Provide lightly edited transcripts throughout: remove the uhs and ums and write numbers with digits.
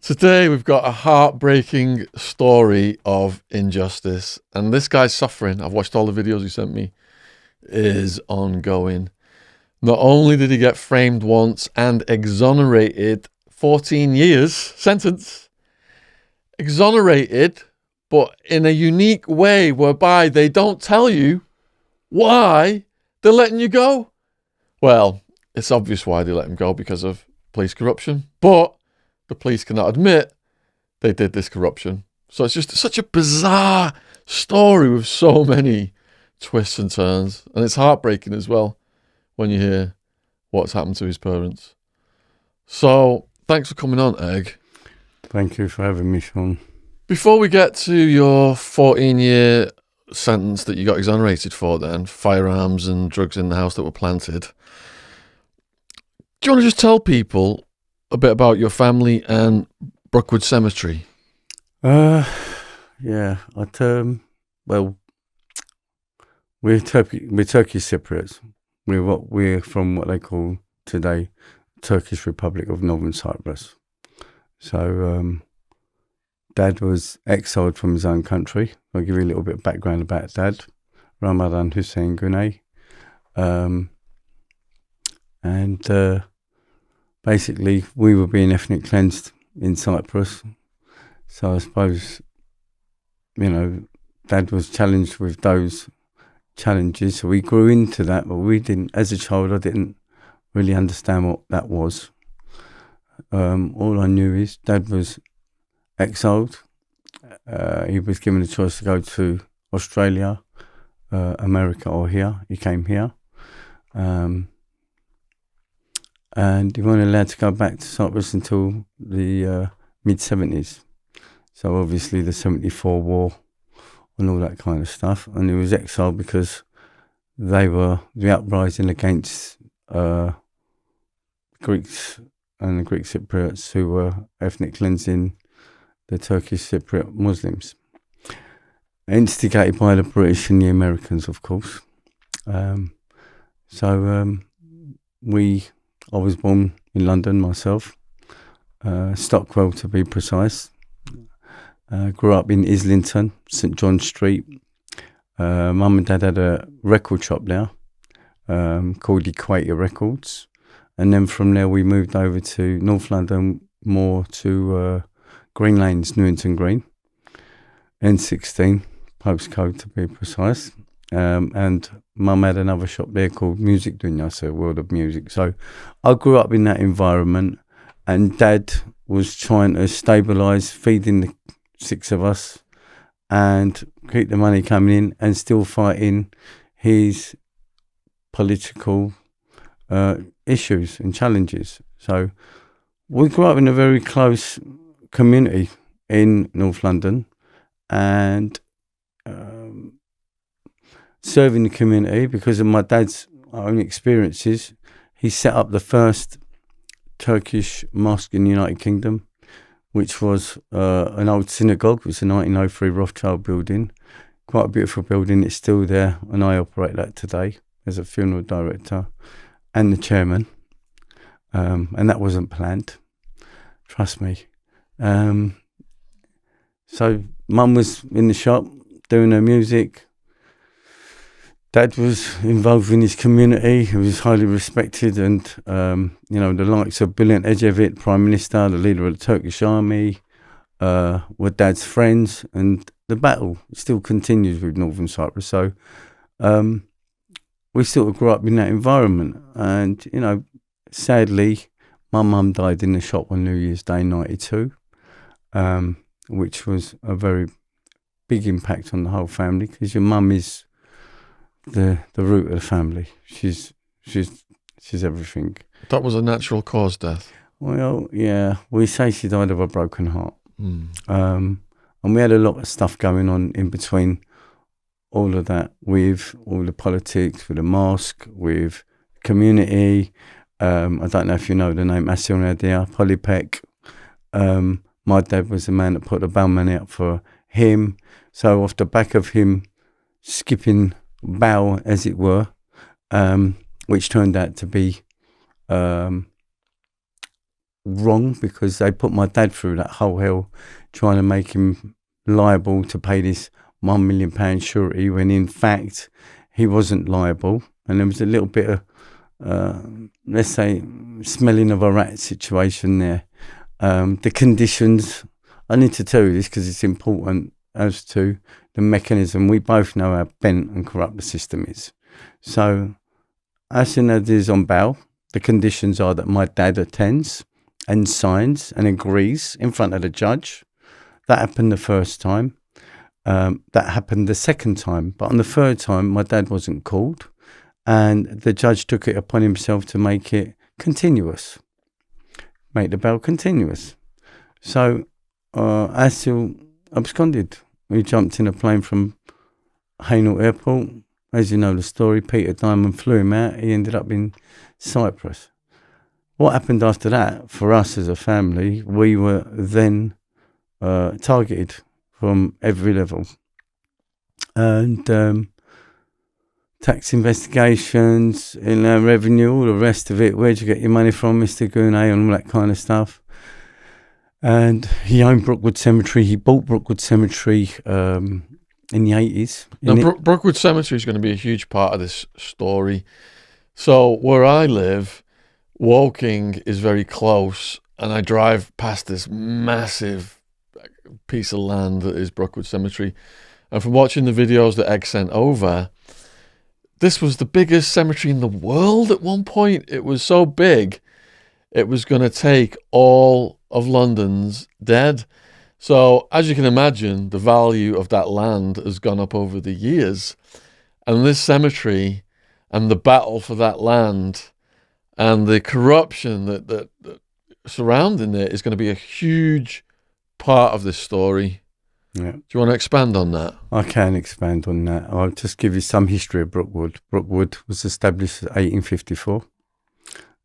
Today we've got a heartbreaking story of injustice, and this guy's suffering. I've watched all the videos he sent me. Is ongoing. Not only did he get framed once and exonerated, 14 years sentence, exonerated, but in a unique way whereby they don't tell you why they're letting you go. Well, it's obvious why they let him go, because of police corruption, but the police cannot admit they did this corruption. So it's just such a bizarre story with so many twists and turns. And it's heartbreaking as well when you hear what's happened to his parents. So thanks for coming on, Egg. Thank you for having me, Shaun. Before we get to your 14-year sentence that you got exonerated for then, firearms and drugs in the house that were planted, do you want to just tell people a bit about your family and Brookside Cemetery? Yeah, well, we're Turkish Cypriots. We're from what they call today Turkish Republic of Northern Cyprus. So, Dad was exiled from his own country. I'll give you a little bit of background about Dad, Ramadan Hussein Guney, and basically we were being ethnic cleansed in Cyprus. So I suppose, Dad was challenged with those challenges. So we grew into that, but we didn't, as a child, I didn't really understand what that was. All I knew is Dad was exiled. He was given a choice to go to Australia, America, or here. He came here. And he wasn't allowed to go back to Cyprus until the mid-70s. So obviously the 74 war and all that kind of stuff. And he was exiled because they were the uprising against Greeks and the Greek Cypriots who were ethnic cleansing the Turkish Cypriot Muslims. Instigated by the British and the Americans, of course. I was born in London myself, Stockwell to be precise. Grew up in Islington, St John Street. Mum and Dad had a record shop there called Equator Records. And then from there we moved over to North London, more to Green Lanes, Newington Green, N16, postcode to be precise. And Mum had another shop there called Music Dunya, so World of Music. So I grew up in that environment, and Dad was trying to stabilise, feeding the six of us and keep the money coming in, and still fighting his political issues and challenges. So we grew up in a very close community in North London, and serving the community because of my dad's own experiences. He set up the first Turkish mosque in the United Kingdom, which was an old synagogue. It was a 1903 Rothschild building, quite a beautiful building. It's still there, and I operate that today as a funeral director and the chairman. And that wasn't planned, trust me. So Mum was in the shop doing her music. Dad was involved in his community. He was highly respected, and the likes of Bülent Ecevit, Prime Minister, the leader of the Turkish army, were Dad's friends, and the battle still continues with Northern Cyprus. So we sort of grew up in that environment, and sadly, my mum died in the shop on New Year's Day '92, which was a very big impact on the whole family, because your mum is the root of the family. She's everything. That was a natural cause death. Well, yeah, we say she died of a broken heart. And we had a lot of stuff going on in between all of that, with all the politics, with the mosque, with community. I don't know if you know the name Asil Nadir, Polypec. My dad was the man that put the bail money up for him. So off the back of him skipping bail, as it were, which turned out to be wrong because they put my dad through that whole hell trying to make him liable to pay this £1 million surety when in fact he wasn't liable. And there was a little bit of, let's say, smelling of a rat situation there. The conditions, I need to tell you this because it's important as to the mechanism. We both know how bent and corrupt the system is. So as soon as he's on bail, the conditions are that my dad attends and signs and agrees in front of the judge. That happened the first time. That happened the second time. But on the third time, my dad wasn't called. And the judge took it upon himself to make it continuous. Make the bail continuous. So Asil absconded. We jumped in a plane from Hainault Airport. As you know the story, Peter Diamond flew him out. He ended up in Cyprus. What happened after that, for us as a family, we were then targeted from every level. And tax investigations, revenue, all the rest of it. Where'd you get your money from, Mr. Guiney, and all that kind of stuff. And he owned Brookwood Cemetery. He bought Brookwood Cemetery in the 80s. Now, Brookwood Cemetery is going to be a huge part of this story. So where I live, Woking is very close, and I drive past this massive piece of land that is Brookwood Cemetery. And from watching the videos that Egg sent over, this was the biggest cemetery in the world at one point. It was so big, it was going to take all of London's dead. So, as you can imagine, the value of that land has gone up over the years. And this cemetery and the battle for that land and the corruption that surrounding it is going to be a huge part of this story. Yeah. Do you want to expand on that? I can expand on that. I'll just give you some history of Brookwood. Brookwood was established in 1854.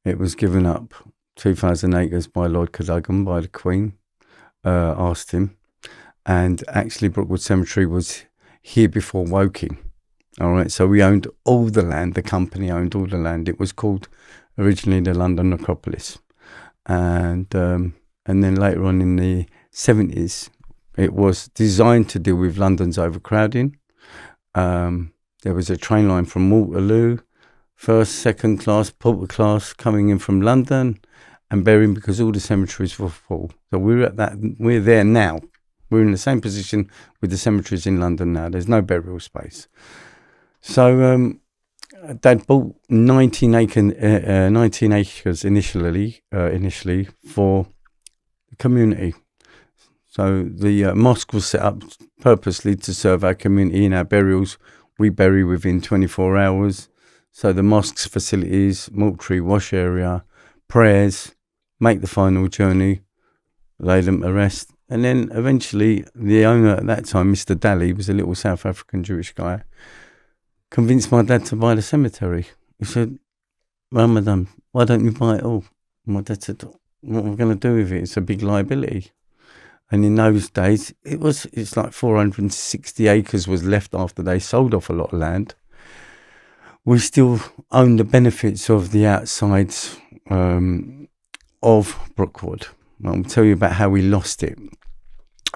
It was given up 2,000 acres by Lord Cadogan, by the Queen, asked him. And actually Brookwood Cemetery was here before Woking. All right, so we owned all the land. The company owned all the land. It was called originally the London Necropolis. And then later on in the 70s, it was designed to deal with London's overcrowding. There was a train line from Waterloo, first, second class, porter class coming in from London and burying because all the cemeteries were full. So we're there now. We're in the same position with the cemeteries in London now. There's no burial space. So Dad bought 19 acres initially for the community. So the mosque was set up purposely to serve our community in our burials. We bury within 24 hours. So the mosque's facilities, mortuary, wash area, prayers, make the final journey, lay them to rest. And then eventually the owner at that time, Mr. Daly, was a little South African Jewish guy, convinced my dad to buy the cemetery. He said, Ramadan, why don't you buy it all? My dad said, what am I going to do with it? It's a big liability. And in those days, it's like 460 acres was left after they sold off a lot of land. We still own the benefits of the outsides of Brookwood. I'll tell you about how we lost it.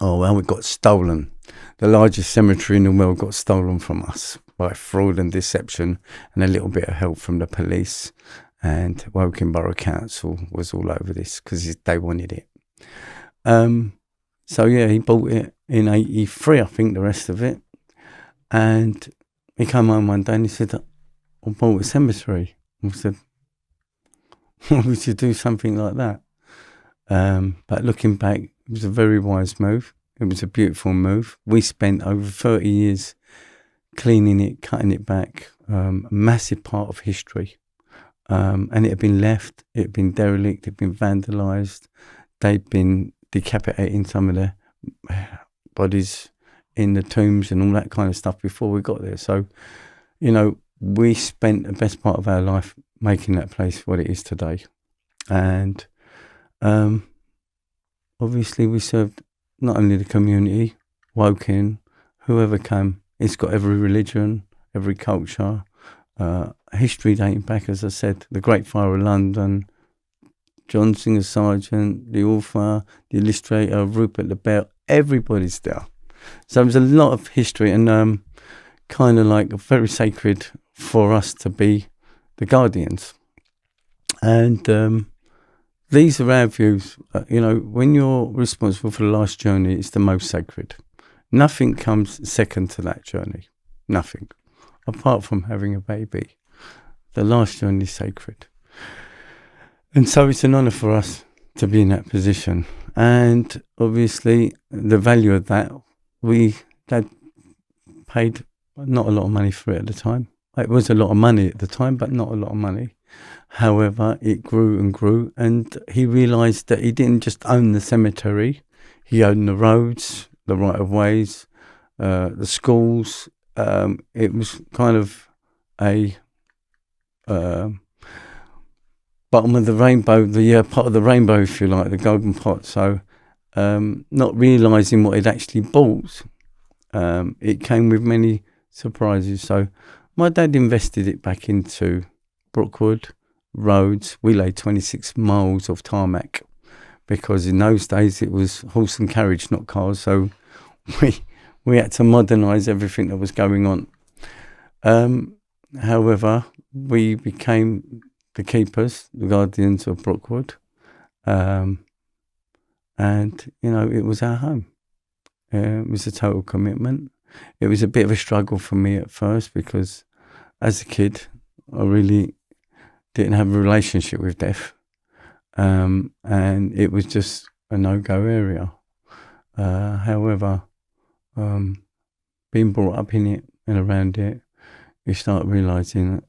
Oh, well, it got stolen. The largest cemetery in the world got stolen from us by fraud and deception and a little bit of help from the police. And Woking Borough Council was all over this because they wanted it. So, yeah, he bought it in 83, I think, the rest of it. And he came home one day and he said, I bought a cemetery. I said, why would you do something like that? But looking back, it was a very wise move. It was a beautiful move. We spent over 30 years cleaning it, cutting it back, a massive part of history. And it had been left, it had been derelict, it had been vandalised. They'd been decapitating some of the bodies in the tombs and all that kind of stuff before we got there. So, you know, we spent the best part of our life making that place what it is today. And obviously we served not only the community, Woking, whoever came. It's got every religion, every culture, history dating back, as I said, the Great Fire of London, John Singer Sargent, the author, the illustrator, Rupert LaBelle, everybody's there. So there's a lot of history and kind of like very sacred for us to be the guardians. And these are our views. When you're responsible for the last journey, it's the most sacred. Nothing comes second to that journey. Nothing. Apart from having a baby. The last journey is sacred. And so it's an honour for us to be in that position. And obviously, the value of that, Dad paid not a lot of money for it at the time. It was a lot of money at the time, but not a lot of money. However, it grew and grew, and he realised that he didn't just own the cemetery, he owned the roads, the right-of-ways, the schools. It was kind of a bottom of the rainbow, the pot of the rainbow, if you like, the golden pot. So not realising what he'd actually bought, it came with many surprises. So my dad invested it back into Brookwood roads. We laid 26 miles of tarmac because in those days it was horse and carriage, not cars. So we had to modernise everything that was going on. However, we became the keepers, the guardians of Brookwood. And, it was our home. It was a total commitment. It was a bit of a struggle for me at first because as a kid, I really didn't have a relationship with death. And it was just a no-go area. However, being brought up in it and around it, you start realising,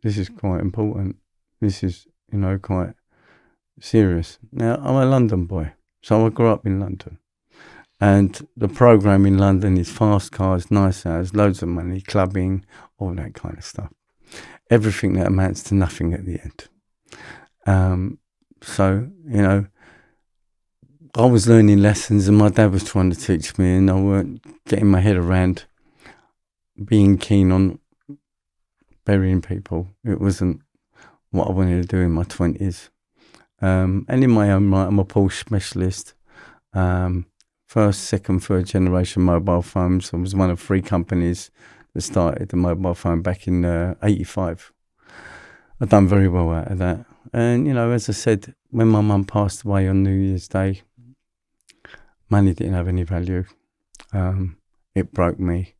this is quite important. This is, quite serious. Now, I'm a London boy, so I grew up in London. And the programme in London is fast cars, nice hours, loads of money, clubbing, all that kind of stuff. Everything that amounts to nothing at the end. So, I was learning lessons and my dad was trying to teach me, and I weren't getting my head around being keen on burying people. It wasn't what I wanted to do in my 20s. And in my own right, I'm a Porsche specialist. First, second, third generation mobile phones. I was one of 3 companies that started the mobile phone back in 85. I've done very well out of that. And, as I said, when my mum passed away on New Year's Day, money didn't have any value. It broke me.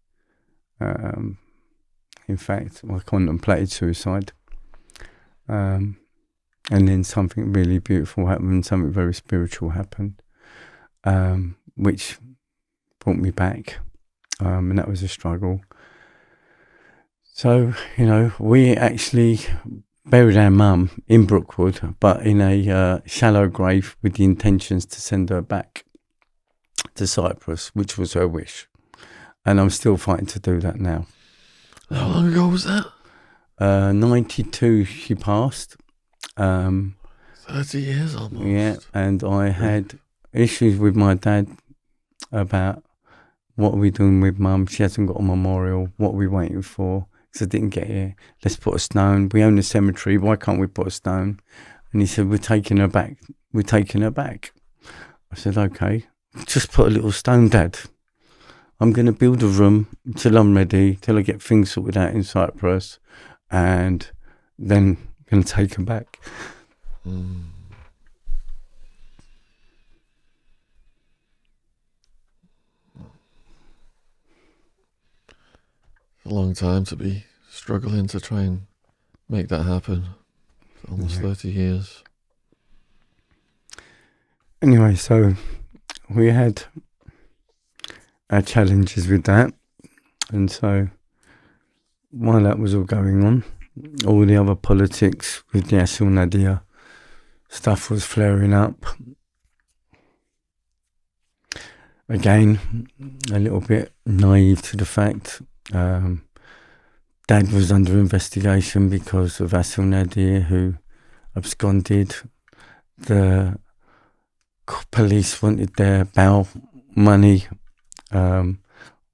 In fact, I contemplated suicide. And then something really beautiful happened, something very spiritual happened, which brought me back. And that was a struggle. So, we actually buried our mum in Brookwood, but in a shallow grave with the intentions to send her back to Cyprus, which was her wish. And I'm still fighting to do that now. How long ago was that? 92 she passed. 30 years almost. Yeah, and I had issues with my dad about what are we doing with mum. She hasn't got a memorial. What are we waiting for? Because I didn't get here. Let's put a stone. We own the cemetery. Why can't we put a stone? And he said, we're taking her back. We're taking her back. I said, okay, just put a little stone, Dad. I'm going to build a room till I'm ready, till I get things sorted out in Cyprus, and then I'm going to take her back. A long time to be struggling to try and make that happen. For almost 30 years. Anyway, so we had our challenges with that, and so while that was all going on, all the other politics with the Asil Nadia stuff was flaring up. Again, a little bit naive to the fact. Dad was under investigation because of Asil Nadia, who absconded. The police wanted their bail money.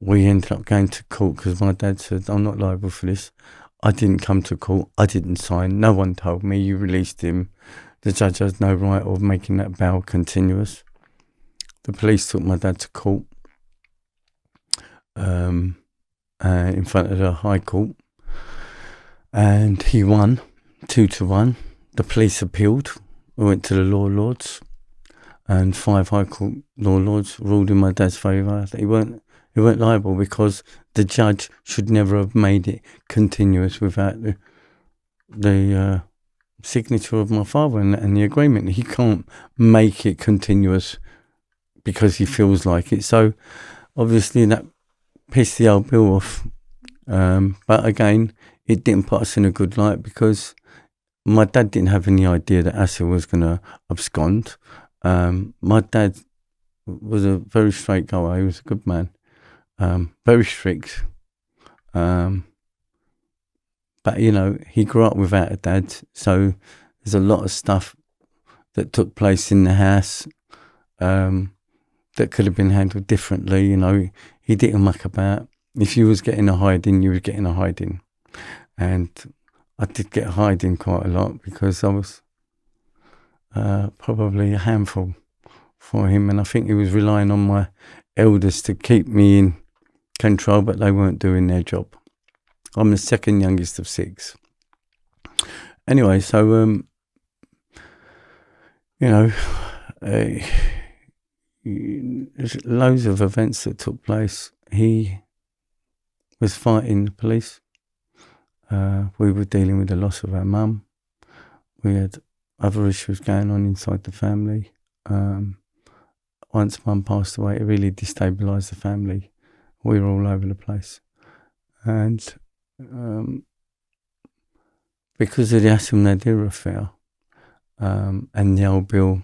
We ended up going to court because my dad said, I'm not liable for this. I didn't come to court. I didn't sign. No one told me. You released him. the judge has no right of making that bail continuous. The police took my dad to court in front of the High Court, and he won 2-1. The police appealed. We went to the Law Lords, and 5 High Court Law Lords ruled in my dad's favour that he weren't liable, because the judge should never have made it continuous without the signature of my father and the agreement. He can't make it continuous because he feels like it. So obviously that pissed the old Bill off. But again, it didn't put us in a good light, because my dad didn't have any idea that Asa was going to abscond. My dad was a very straight goer. He was a good man, very strict. But, you know, he grew up without a dad, so there's a lot of stuff that took place in the house that could have been handled differently. You know, he didn't muck about. If you was getting a hiding, you was getting a hiding. And I did get a hiding quite a lot, because I was probably a handful for him, and I think he was relying on my elders to keep me in control, but they weren't doing their job. I'm the second youngest of 6. Anyway, so, you know, there's loads of events that took place. He was fighting the police. We were dealing with the loss of our mum. We had other issues going on inside the family. Once mum passed away, it really destabilised the family. We were all over the place. And because of the Asim Nadir affair, and the old Bill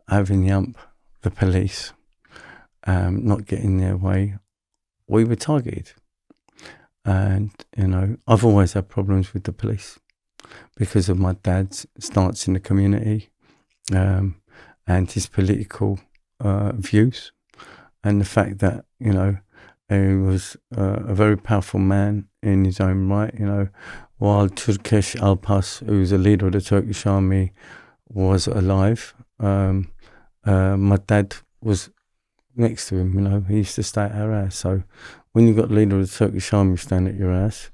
having the police, not getting their way, we were targeted. And, you know, I've always had problems with the police because of my dad's stance in the community, and his political views, and the fact that, you know, he was a very powerful man in his own right. You know, while Turkesh Alpas, who was a leader of the Turkish army, was alive, my dad was next to him. You know, he used to stay at our house. So when you got the leader of the Turkish army staying at your house,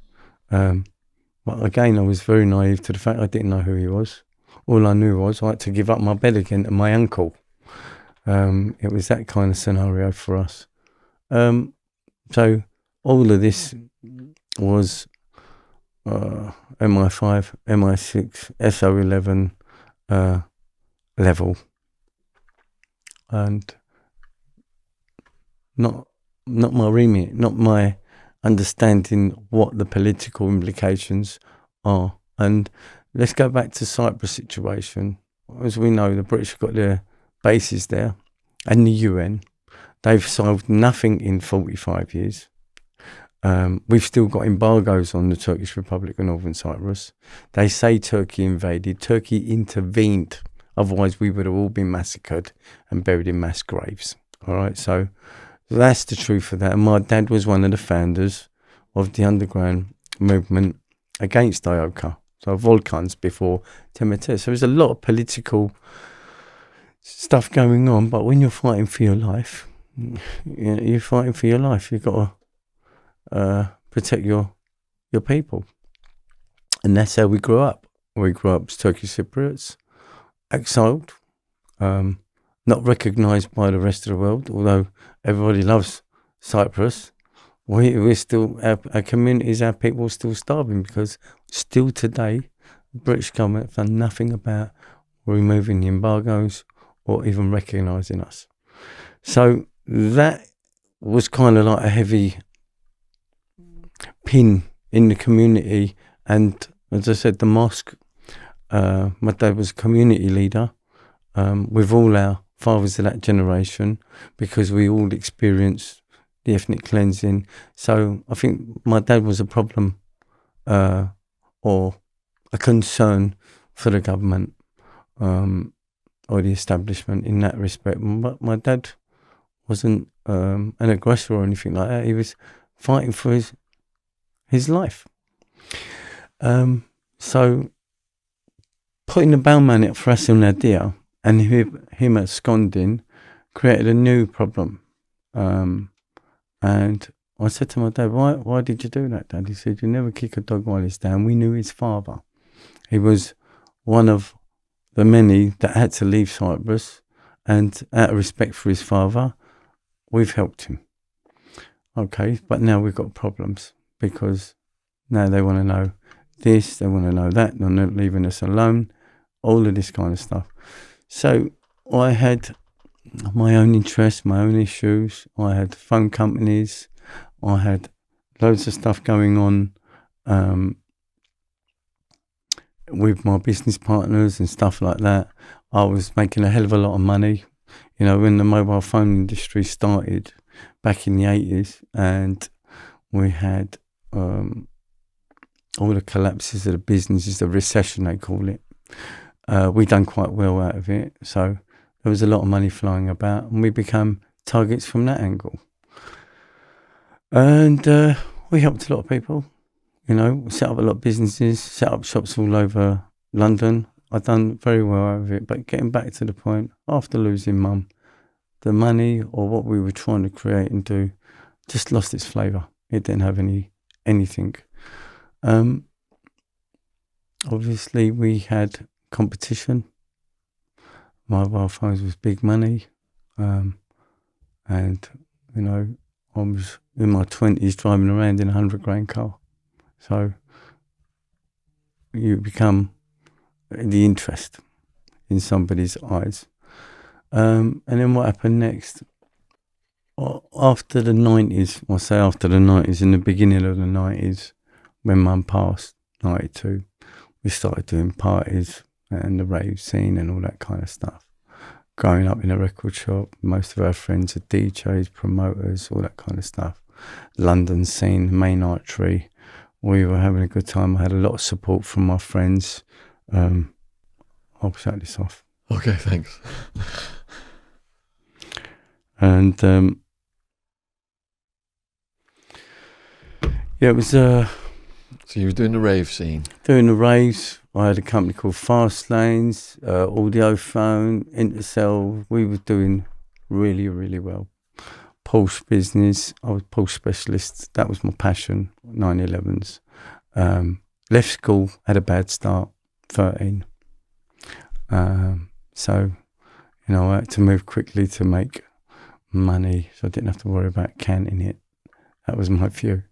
but again, I was very naive to the fact I didn't know who he was. All I knew was I had to give up my bed again to my uncle. It was that kind of scenario for us. So all of this was MI5, MI6, SO11 level, and not my remit, not my understanding what the political implications are. And let's go back to Cyprus Situation. As we know, the British have got their bases there, and the UN. They've solved nothing in 45 years. We've still got embargoes on the Turkish Republic of Northern Cyprus. They say Turkey invaded. Turkey intervened. Otherwise, we would have all been massacred and buried in mass graves. All right, so that's the truth of that. And my dad was one of the founders of the underground movement against IOCA. So Volcans before Temetes. So there's a lot of political stuff going on. But when you're fighting for your life, you're fighting for your life. You've got to protect your people. And that's how we grew up. We grew up as Turkish Cypriots, exiled, not recognised by the rest of the world, although everybody loves Cyprus. We're still, our communities, our people are still starving, because still today, the British government have done nothing about removing the embargoes or even recognising us. So that was kind of like a heavy pin in the community. And as I said, the mosque, my dad was a community leader with all our fathers of that generation, because we all experienced the ethnic cleansing. So I think my dad was a problem or a concern for the government or the establishment in that respect. But my dad wasn't an aggressor or anything like that. He was fighting for his life. So putting the bail money for us in Nadir and him absconding created a new problem. And I said to my dad, why did you do that, Dad? He said, you never kick a dog while he's down. We knew his father. He was one of the many that had to leave Cyprus, and out of respect for his father, we've helped him. Okay, but now we've got problems because now they want to know this, they want to know that, they're not leaving us alone, all of this kind of stuff. So I had my own interests, my own issues. I had phone companies. I had loads of stuff going on with my business partners and stuff like that. I was making a hell of a lot of money. You know, when the mobile phone industry started back in the 80s, and we had all the collapses of the businesses, the recession they call it, we done quite well out of it. So there was a lot of money flying about, and we became targets from that angle. And we helped a lot of people, you know, set up a lot of businesses, set up shops all over London. I've done very well out of it. But getting back to the point, after losing Mum, the money or what we were trying to create and do just lost its flavour. It didn't have anything. Obviously, we had competition. Mobile phones was big money. And, you know, I was in my 20s driving around in a $100,000 car. So you become the interest in somebody's eyes. And then what happened next? After the 90s, I say after the 90s, in the beginning of the 90s, when Mum passed, 92, we started doing parties and the rave scene and all that kind of stuff. Growing up in a record shop, most of our friends are DJs, promoters, all that kind of stuff. London scene, main artery. We were having a good time. I had a lot of support from my friends. I'll shut this off. Okay, thanks. And yeah, it was So you were doing the rave scene? Doing the raves. I had a company called Fast Lanes, Audiophone, Intercell. We were doing really, really well. Porsche business. I was Porsche specialist. That was my passion, 911s. Left school, had a bad start, 13. So, you know, I had to move quickly to make money, so I didn't have to worry about counting it. That was my view.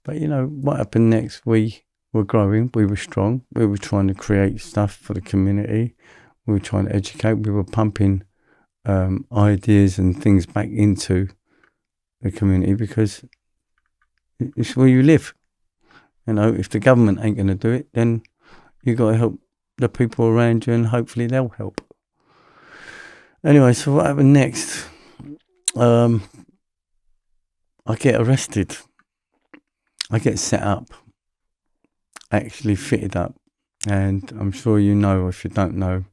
But, you know, what happened next? We were growing, we were strong, we were trying to create stuff for the community, we were trying to educate, we were pumping ideas and things back into the community because it's where you live. You know, if the government ain't going to do it, then you got to help the people around you and hopefully they'll help. Anyway, so what happened next? I get arrested. I get set up, actually fitted up, and I'm sure you know, if you don't know,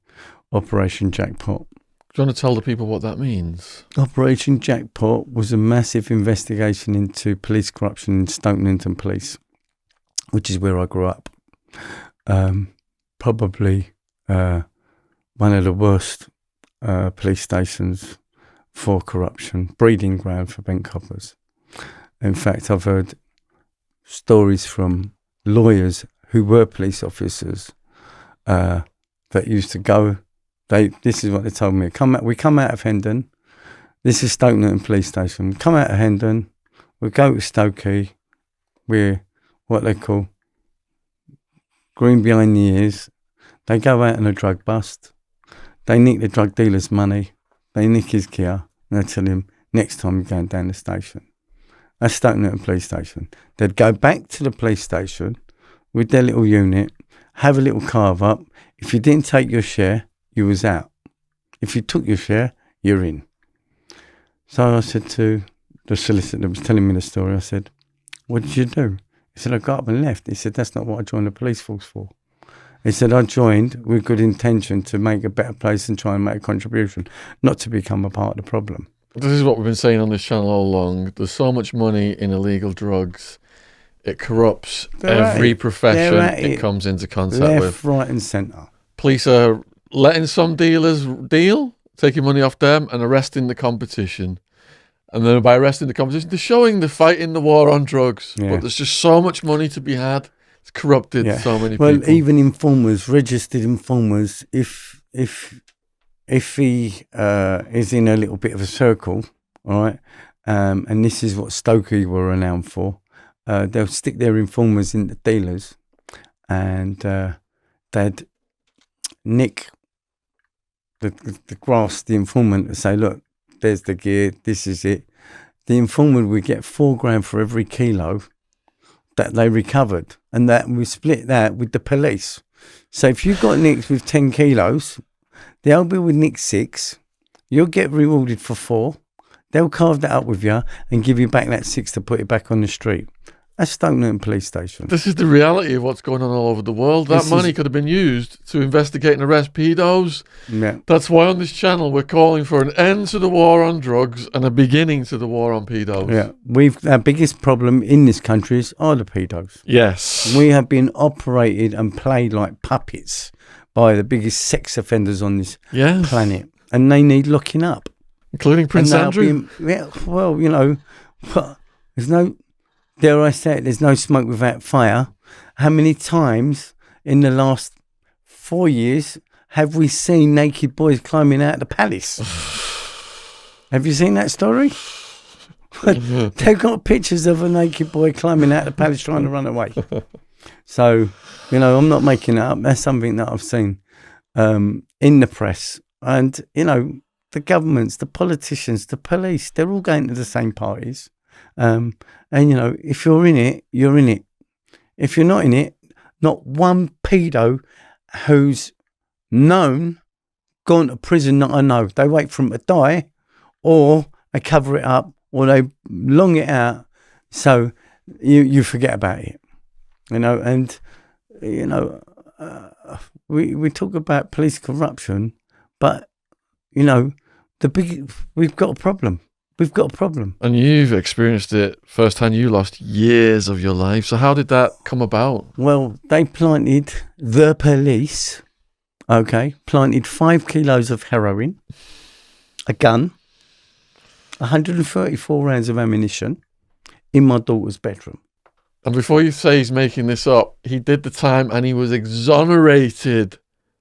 Operation Jackpot. Do you want to tell the people what that means? Operation Jackpot was a massive investigation into police corruption in Stoke Newington Police, which is where I grew up. Probably one of the worst police stations for corruption, breeding ground for bent coppers. In fact, I've heard stories from lawyers who were police officers that used to go. This is what they told me. We come out of Hendon. This is Stoke Newington Police Station. We come out of Hendon. We go to Stokey. We're what they call green behind the ears. They go out on a drug bust. They nick the drug dealer's money. They nick his gear. And they tell him, next time you're going down the station. That's Stoke Newington Police Station. They'd go back to the police station with their little unit, have a little carve up. If you didn't take your share, you was out. If you took your share, you're in. So I said to the solicitor that was telling me the story, I said, what did you do? He said, I got up and left. He said, that's not what I joined the police force for. He said, I joined with good intention to make a better place and try and make a contribution, not to become a part of the problem. This is what we've been saying on this channel all along. There's so much money in illegal drugs. It corrupts They're at every it. profession They're at it it. comes into contact Left, with. right, and centre. Police are letting some dealers deal, taking money off them, and arresting the competition. And then by arresting the competition, they're showing they're fighting the war on drugs. Yeah. But there's just so much money to be had. It's corrupted so many well, people. even informers, registered informers, if he is in a little bit of a circle, all right, and this is what Stokey were renowned for, they'll stick their informers into dealers, and they'd nick the grass, the informant, and say, look, there's the gear, this is it. The informant would get $4,000 for every kilo that they recovered, and that we split that with the police. So if you got nicked with 10 kilos, they'll be with nick 6, you'll get rewarded for 4, they'll carve that up with you and give you back that 6 to put it back on the street. That's Stoke Newton Police Station. This is the reality of what's going on all over the world. That money could have been used to investigate and arrest pedos. Yeah. That's why on this channel we're calling for an end to the war on drugs and a beginning to the war on pedos. Yeah, our biggest problem in this country are the pedos. Yes. We have been operated and played like puppets by the biggest sex offenders on this planet, and they need locking up, including Prince Andrew. Well, you know, there's no. Dare I say it, there's no smoke without fire. How many times in the last 4 years have we seen naked boys climbing out of the palace? Have you seen that story? They've got pictures of a naked boy climbing out of the palace trying to run away. So, you know, I'm not making it up. That's something that I've seen in the press. And, you know, the governments, the politicians, the police, they're all going to the same parties. And, you know, if you're in it, you're in it. If you're not in it, not one pedo who's known gone to prison that I know. They wait for him to die, or they cover it up, or they long it out so you forget about it. You know, and, you know, we talk about police corruption, but, you know, we've got a problem. We've got a problem. And you've experienced it firsthand. You lost years of your life. So how did that come about? Well, they planted, the police, planted 5 kilos of heroin, a gun, 134 rounds of ammunition in my daughter's bedroom. And before you say he's making this up, he did the time and he was exonerated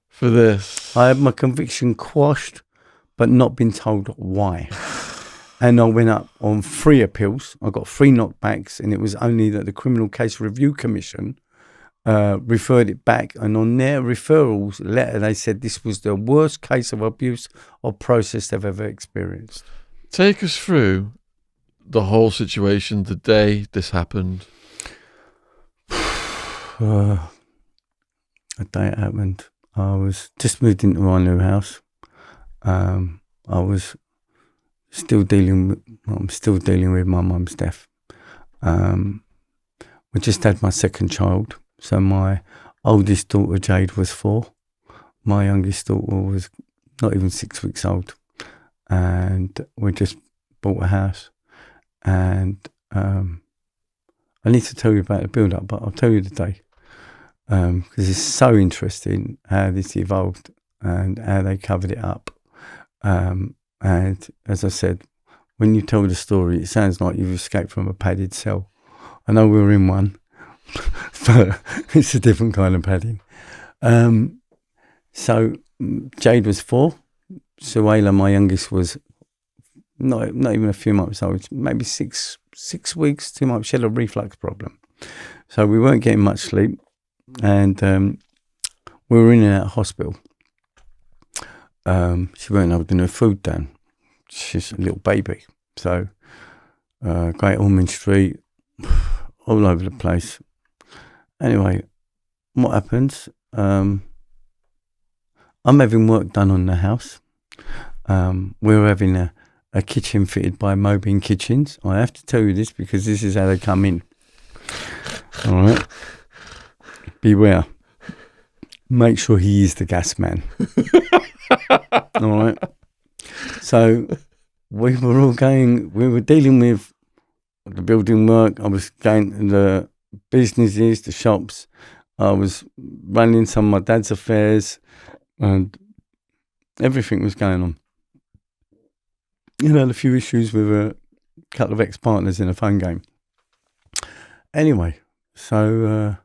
for this. I had my conviction quashed, but not been told why. And I went up on 3 appeals. I got 3 knockbacks, and it was only that the Criminal Case Review Commission referred it back. And on their referrals letter, they said this was the worst case of abuse or process they've ever experienced. Take us through the whole situation, the day this happened. The day it happened, I was just moved into my new house. I was I'm still dealing with my mum's death. We just had my second child. So my oldest daughter, Jade, was 4. My youngest daughter was not even 6 weeks old. And we just bought a house. And I need to tell you about the build-up, but I'll tell you the day. Because it's so interesting how this evolved and how they covered it up. And as I said, when you tell the story, it sounds like you've escaped from a padded cell. I know we were in one, but it's a different kind of padding. So Jade was 4. Suela, my youngest, was not even a few months old, maybe 6 weeks, 2 months. She had a reflux problem. So we weren't getting much sleep, and we were in and out of hospital. She weren't holding her food down. She's a little baby. So, Great Ormond Street, all over the place. Anyway, what happens? I'm having work done on the house. We're having a kitchen fitted by Mobin Kitchens. I have to tell you this because this is how they come in. All right. Beware. Make sure he is the gas man. All right. So we were dealing with the building work. I was going to businesses, the shops. I was running some of my dad's affairs, and everything was going on. A few issues with a couple of ex-partners in a phone game. Anyway, so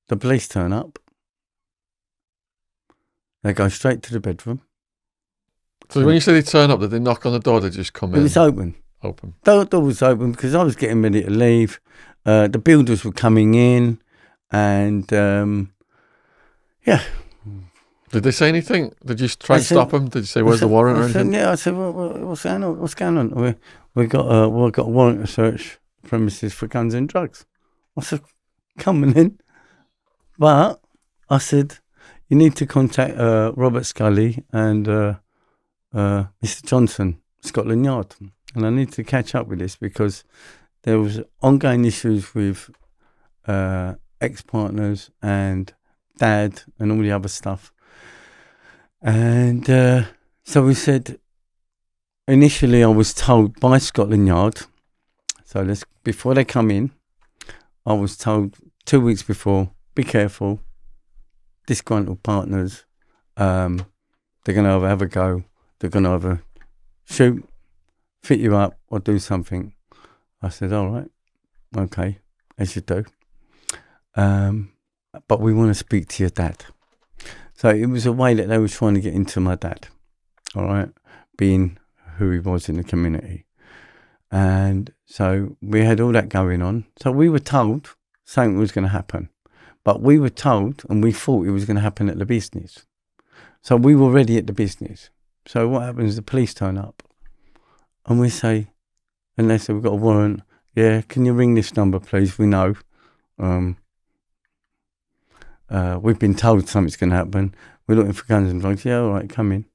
the police turn up. They go straight to the bedroom. So when you say they turn up, did they knock on the door? They just come in? It was open. Open. The door was open because I was getting ready to leave. The builders were coming in, and yeah. Did they say anything? Did you try and stop them? Did you say, "Where's the warrant?" or anything? I said, what's going on? What's going on? We got a warrant to search premises for guns and drugs. I said, coming in, but I said, you need to contact Robert Scully and Mr. Johnson, Scotland Yard, and I need to catch up with this because there was ongoing issues with ex-partners and dad and all the other stuff. And so we said, initially I was told by Scotland Yard, so before they come in, I was told 2 weeks before, be careful, disgruntled partners, they're going to either have a go, they're going to either shoot, fit you up or do something. I said, all right, okay, as you do. But we want to speak to your dad. So it was a way that they were trying to get into my dad, all right, being who he was in the community. And so we had all that going on. So we were told something was going to happen. But we were told and we thought it was going to happen at the business. So we were ready at the business. So what happens, the police turn up. And we say, and they say, we've got a warrant. Yeah, can you ring this number, please? We know. We've been told something's going to happen. We're looking for guns and drugs. Yeah, all right, come in.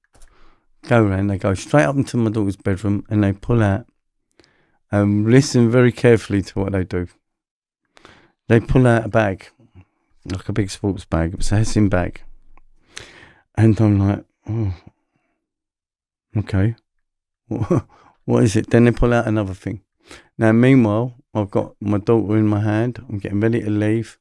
Go around. They go straight up into my daughter's bedroom and they pull out. Listen very carefully to what they do. They pull out a bag, like a big sports bag. It was a Hessian bag. And I'm like, oh, okay. What is it? Then they pull out another thing. Now, meanwhile, I've got my daughter in my hand. I'm getting ready to leave.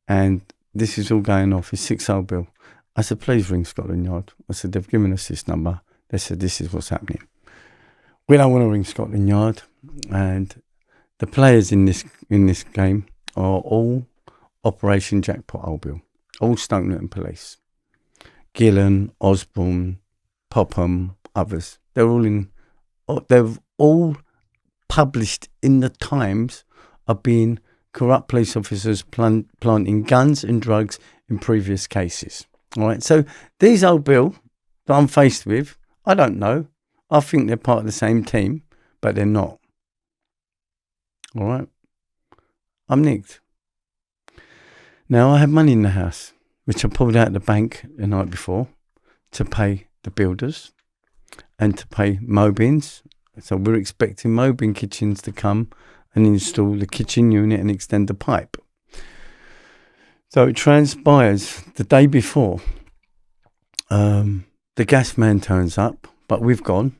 And this is all going off. It's 6-0 bill. I said, please ring Scotland Yard. I said, they've given us this number. They said, this is what's happening. We don't want to ring Scotland Yard. And the players in this game are all Operation Jackpot old bill. All Stoke Newton police. Gillen, Osborne, Popham, others. They've all published in the Times of being corrupt police officers planting guns and drugs in previous cases. All right. So these old bill that I'm faced with, I don't know. I think they're part of the same team, but they're not. All right. I'm nicked. Now I have money in the house, which I pulled out of the bank the night before to pay the builders and to pay Mobins. So we're expecting Mobin Kitchens to come and install the kitchen unit and extend the pipe. So it transpires the day before. The gas man turns up, but we've gone.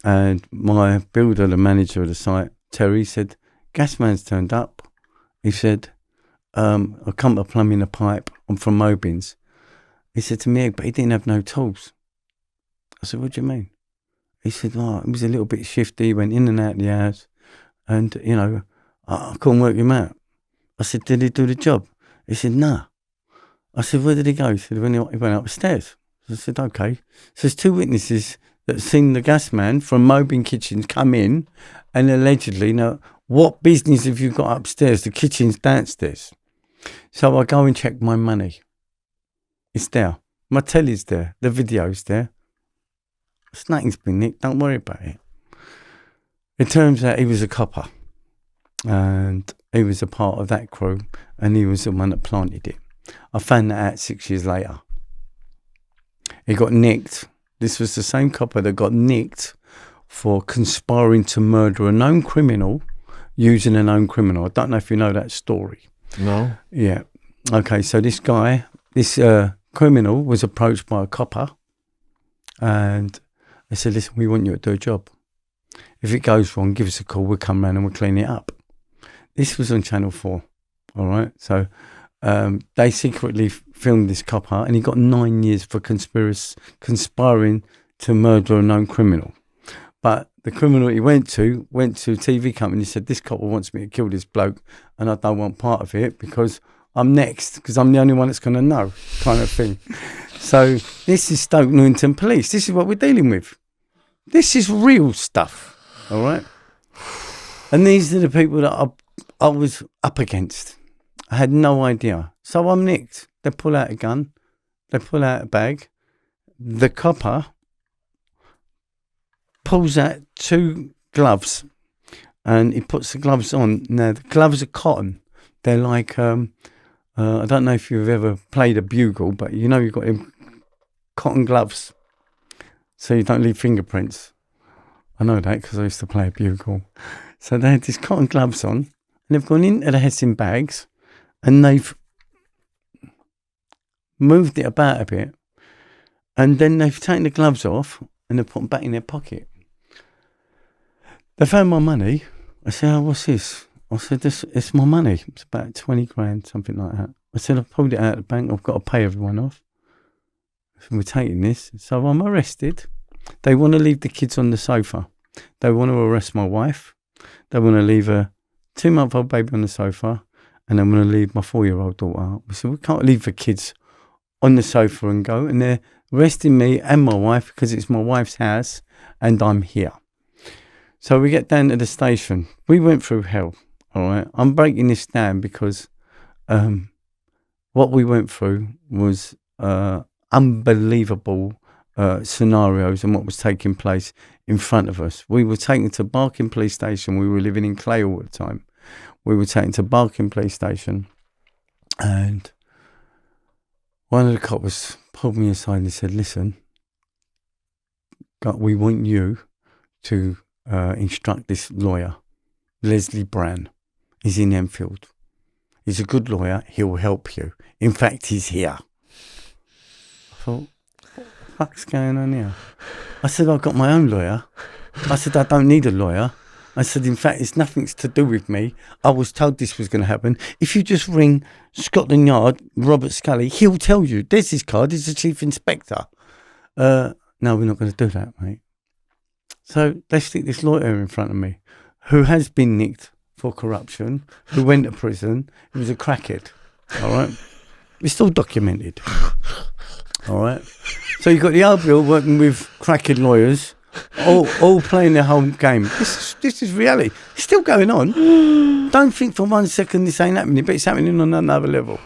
And my builder, the manager of the site, Terry, said, gas man's turned up. He said, I'll come to plumbing the pipe. I'm from Mobins. He said to me, but he didn't have no tools. I said, what do you mean? He said, oh, it was a little bit shifty. He went in and out of the house. And, I couldn't work him out. I said, did he do the job? He said, nah. I said, where did he go? He said, he went upstairs. I said, okay. So there's 2 witnesses that have seen the gas man from Mobin Kitchens come in and allegedly, what business have you got upstairs? The kitchen's downstairs. So I go and check my money. It's there. My telly's there. The video's there. Nothing's been nicked. Don't worry about it. It turns out he was a copper. And he was a part of that crew. And he was the one that planted it. I found that out 6 years later. He got nicked. This was the same copper that got nicked for conspiring to murder a known criminal using a known criminal. I don't know if you know that story. No. Yeah. Okay, so this guy, this criminal was approached by a copper and they said, listen, we want you to do a job. If it goes wrong, give us a call. We'll come round and we'll clean it up. This was on Channel 4. All right. So they secretly filmed this copper, and he got 9 years for conspiring to murder a known criminal. But the criminal he went to a TV company and said, this copper wants me to kill this bloke, and I don't want part of it because I'm next, because I'm the only one that's going to know, kind of thing. So this is Stoke Newington Police. This is what we're dealing with. This is real stuff, all right? And these are the people that I was up against. I had no idea. So I'm nicked. They pull out a gun. They pull out a bag. The copper pulls out 2 gloves, and he puts the gloves on. Now, the gloves are cotton. They're like, I don't know if you've ever played a bugle, but you know you've got them cotton gloves so you don't leave fingerprints. I know that because I used to play a bugle. So they had these cotton gloves on, and they've gone into the Hessian bags, and they've moved it about a bit, and then they've taken the gloves off and they've put them back in their pocket. They found my money. I said, oh, what's this? I said, it's my money. It's about 20 grand, something like that. I said, I've pulled it out of the bank. I've got to pay everyone off. So we're taking this. So I'm arrested. They want to leave the kids on the sofa. They want to arrest my wife. They want to leave a 2-month-old baby on the sofa. And they want to leave my 4-year-old daughter. We said, we can't leave the kids on the sofa and go. And they're arresting me and my wife because it's my wife's house and I'm here. So we get down to the station. We went through hell, all right? I'm breaking this down because what we went through was unbelievable scenarios and what was taking place in front of us. We were taken to Barking Police Station. We were living in Clayle at the time. We were taken to Barking Police Station, and one of the coppers pulled me aside and he said, listen, we want you to instruct this lawyer, Leslie Brown. He's in Enfield. He's a good lawyer. He'll help you. In fact, he's here. I thought, what the fuck's going on here? I said, I've got my own lawyer. I said, I don't need a lawyer. I said, in fact, it's nothing to do with me. I was told this was going to happen. If you just ring Scotland Yard, Robert Scully, he'll tell you. There's his card. He's the chief inspector. No, we're not going to do that, mate. So they stick this lawyer in front of me who has been nicked for corruption, who went to prison. He was a crackhead, all right? It's still documented, all right? So you've got the old Bill working with crackhead lawyers, all playing their whole game. This is reality. It's still going on. Don't think for 1 second this ain't happening, but it's happening on another level,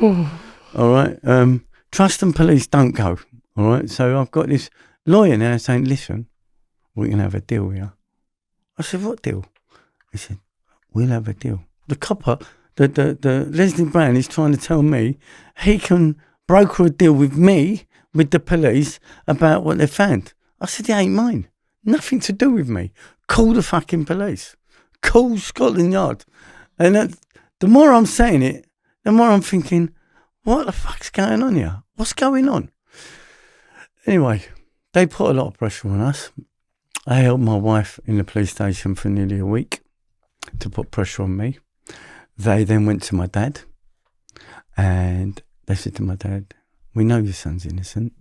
all right? Trust and police don't go, all right? So I've got this lawyer now saying, listen, we can have a deal here. I said, what deal? He said, we'll have a deal. The copper, the Leslie Brown is trying to tell me he can broker a deal with me, with the police, about what they found. I said, it ain't mine. Nothing to do with me. Call the fucking police. Call Scotland Yard. And the more I'm saying it, the more I'm thinking, what the fuck's going on here? What's going on? Anyway, they put a lot of pressure on us. I held my wife in the police station for nearly a week to put pressure on me. They then went to my dad and they said to my dad, we know your son's innocent.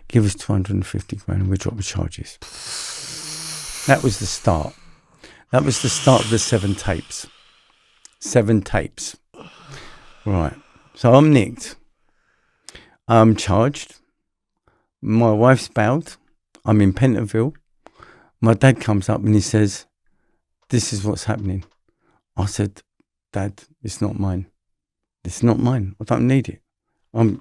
Give us 250 grand and we'll drop the charges. That was the start. That was the start of the 7 tapes. 7 tapes. Right. So I'm nicked. I'm charged. My wife's bailed. I'm in Pentonville. My dad comes up and he says, this is what's happening. I said, Dad, it's not mine. It's not mine. I don't need it. I've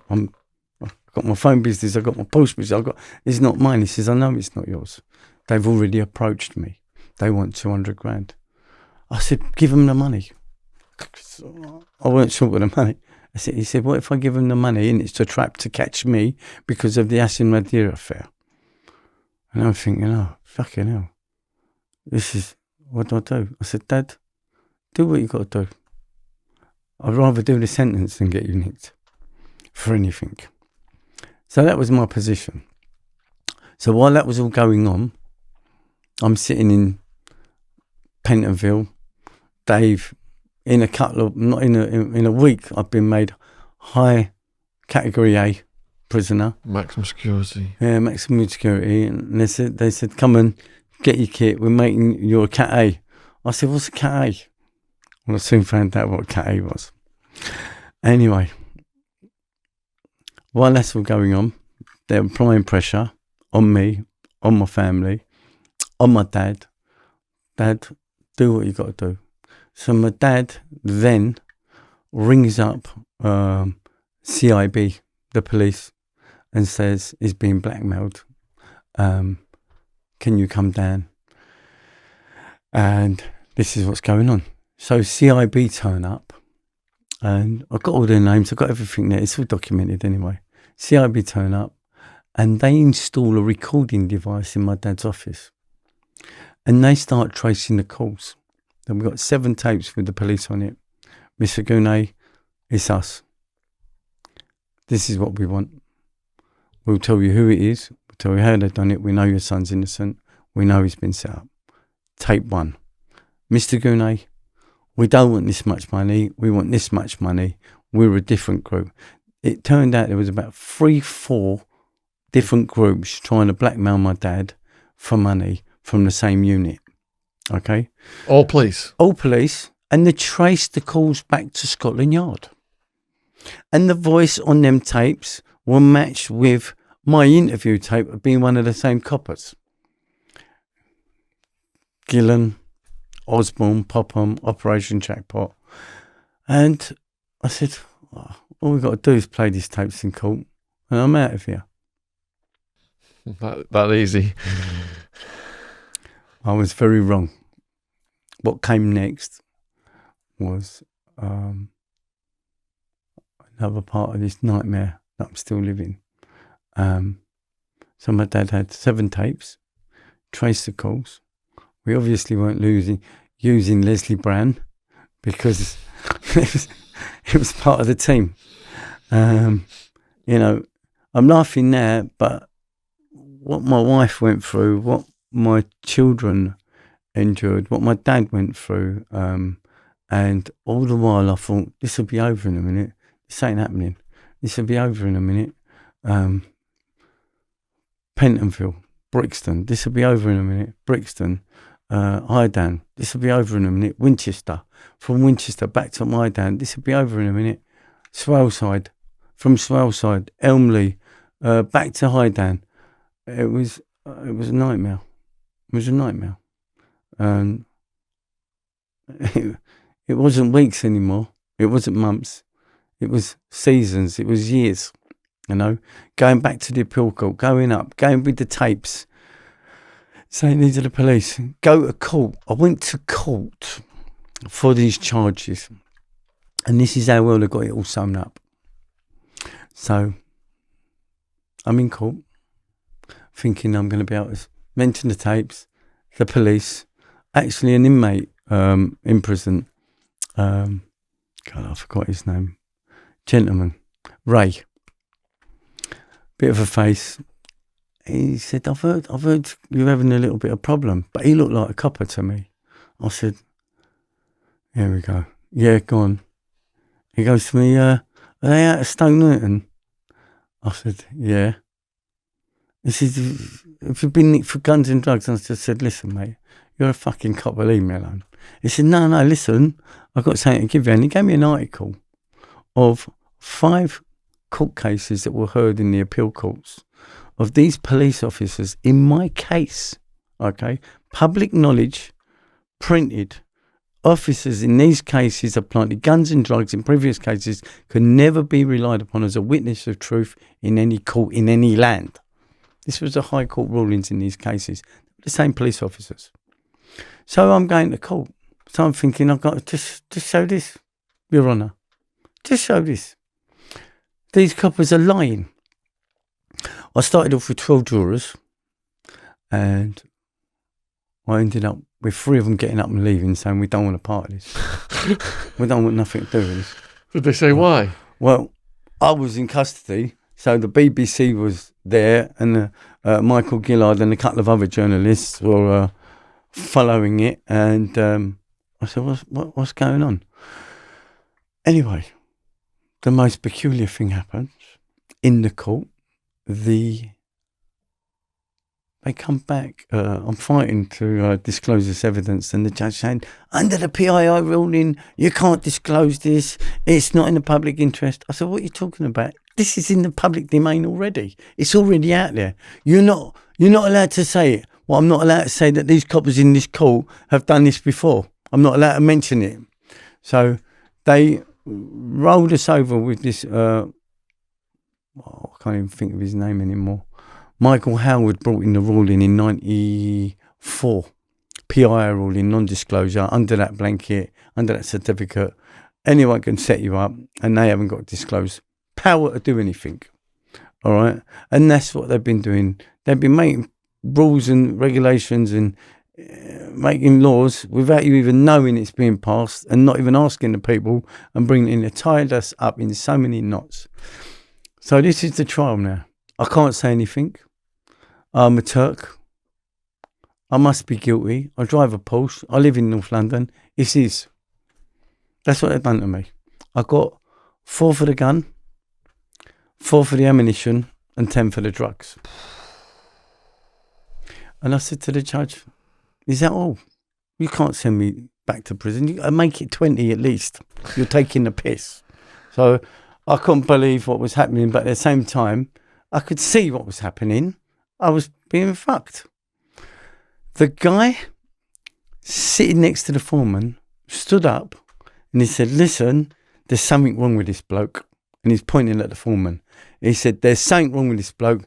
got my phone business. I've got my post business. It's not mine. He says, I know it's not yours. They've already approached me. They want 200 grand. I said, give them the money. I weren't short of the money. He said, what if I give them the money and it's a trap to catch me because of the Asin Radir affair? And I'm thinking, oh, fucking hell. This is, what do I do? I said, Dad, do what you got to do. I'd rather do the sentence than get you nicked for anything. So that was my position. So while that was all going on, I'm sitting in Pentonville. Dave in not in a week, I've been made high category A prisoner. Maximum security. Yeah, maximum security. And they said, come and get your kit. We're making you a Cat A. I said, what's a Cat A? Well, I soon found out what Cat A was. Anyway, while that's all going on, they're applying pressure on me, on my family, on my dad. Dad, do what you got to do. So my dad then rings up CIB, the police, and says he's being blackmailed. Can you come down? And this is what's going on. So CIB turn up, and I've got all their names, I've got everything there, it's all documented anyway. CIB turn up, and they install a recording device in my dad's office. And they start tracing the calls. And we've got 7 tapes with the police on it. Mr. Guneys, it's us. This is what we want. We'll tell you who it is. We'll tell you how they've done it. We know your son's innocent. We know he's been set up. Tape 1. Mr. Guneys, we don't want this much money. We want this much money. We're a different group. It turned out there was about 3-4 different groups trying to blackmail my dad for money from the same unit. Okay? All police. All police. And they traced the calls back to Scotland Yard. And the voice on them tapes were matched with my interview tape of being one of the same coppers. Gillen, Osborne, Popham, Operation Jackpot. And I said, all we've got to do is play these tapes in court and I'm out of here. That easy. I was very wrong. What came next was another part of this nightmare that I'm still living. So my dad had 7 tapes, traced the calls. We obviously weren't using Leslie Brown because it was part of the team. You know, I'm laughing now, but what my wife went through, what my children endured, what my dad went through, and all the while I thought, this will be over in a minute. This ain't happening. This will be over in a minute. Pentonville, Brixton, this will be over in a minute. Brixton, Hydan, this will be over in a minute. Winchester, from Winchester back to Hydan, this will be over in a minute. Swaleside, from Swaleside, Elmley, back to Hydan. It was a nightmare. It was a nightmare. And it wasn't weeks anymore. It wasn't months. It was seasons. It was years. You know, going back to the appeal court, going up, going with the tapes, saying these are the police. Go to court. I went to court for these charges. And this is how well they got it all summed up. So, I'm in court, thinking I'm going to be able to mention the tapes, the police, actually an inmate in prison. God, I forgot his name. Gentleman, Ray. Bit of a face. He said, I've heard you're having a little bit of problem, but he looked like a copper to me. I said, here we go. Yeah, go on. He goes to me, are they out of Stone Newton? I said, yeah. He said, if you've been nicked for guns and drugs, and I just said, listen, mate, you're a fucking copper, leave me alone. He said, no, listen, I've got something to give you. And he gave me an article of 5 court cases that were heard in the appeal courts of these police officers in my case, okay, public knowledge, printed. Officers in these cases have planted guns and drugs in previous cases could never be relied upon as a witness of truth in any court in any land. This was the High Court rulings in these cases. The same police officers. So I'm going to court. So I'm thinking, I've got to just show this, Your Honour. Just show this. These coppers are lying. I started off with 12 jurors and I ended up with 3 of them getting up and leaving saying we don't want a part of this. We don't want nothing to do with this. Did they say why? Well, I was in custody, so the BBC was there and Michael Gillard and a couple of other journalists were following it and I said, what's going on? Anyway, the most peculiar thing happens in the court. They come back. I'm fighting to disclose this evidence, and the judge saying, under the PII ruling, you can't disclose this. It's not in the public interest. I said, what are you talking about? This is in the public domain already. It's already out there. You're not allowed to say it. Well, I'm not allowed to say that these coppers in this court have done this before. I'm not allowed to mention it. So they rolled us over with this. I can't even think of his name anymore. Michael Howard brought in the ruling in 94. PI ruling, non-disclosure, under that blanket, under that certificate. Anyone can set you up, and they haven't got disclosed power to do anything. All right? And that's what they've been doing. They've been making rules and regulations and making laws without you even knowing it's being passed, and not even asking the people, and bringing it, tied us up in so many knots. So this is the trial now. I can't say anything. I'm a Turk. I must be guilty. I drive a Porsche. I live in North London. It's his. That's what they've done to me. I got 4 for the gun, 4 for the ammunition, and 10 for the drugs. And I said to the judge, is that all? You can't send me back to prison. You make it 20 at least. You're taking the piss. So I couldn't believe what was happening, but at the same time, I could see what was happening. I was being fucked. The guy sitting next to the foreman stood up and he said, listen, there's something wrong with this bloke. And he's pointing at the foreman. He said, there's something wrong with this bloke.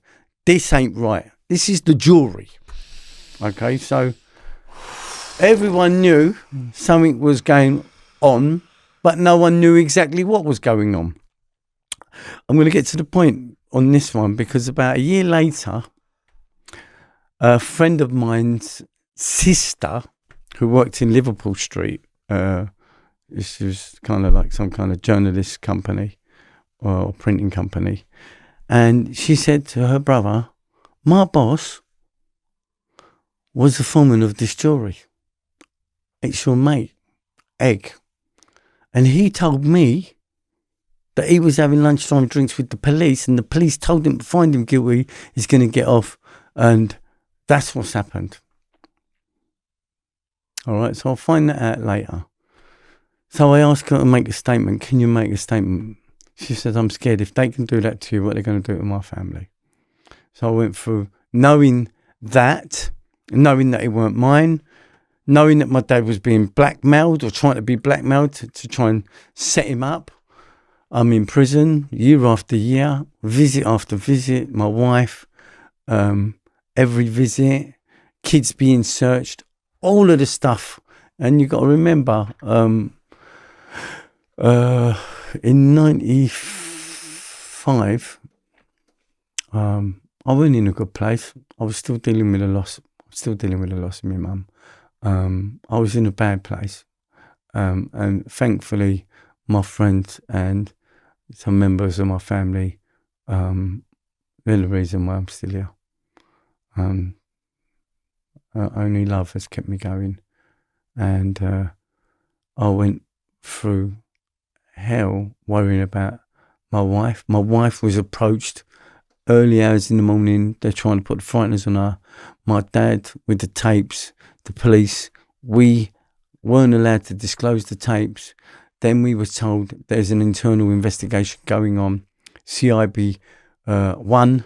This ain't right. This is the jury. Okay, so everyone knew something was going on, but no one knew exactly what was going on. I'm going to get to the point on this one, because about a year later, a friend of mine's sister, who worked in Liverpool Street, this was kind of like some kind of journalist company or printing company, and she said to her brother, my boss was the foreman of this jury. It's your mate, Egg. And he told me that he was having lunchtime drinks with the police, and the police told him to find him guilty, he's going to get off. And that's what's happened. All right, so I'll find that out later. So I asked her to make a statement. Can you make a statement? She said, I'm scared. If they can do that to you, what are they going to do to my family? So I went through knowing that it weren't mine, knowing that my dad was being blackmailed or trying to be blackmailed to try and set him up. I'm in prison year after year, visit after visit, my wife, every visit, kids being searched, all of the stuff. And you've got to remember, in 95, I wasn't in a good place. I was still dealing with a loss. Of my mum. I was in a bad place. And thankfully, my friends and some members of my family, they're the reason why I'm still here. Only love has kept me going. And I went through hell worrying about my wife. My wife was approached early hours in the morning. They're trying to put the frighteners on her. My dad with the tapes, the police. We weren't allowed to disclose the tapes. Then we were told there's an internal investigation going on, CIB 1.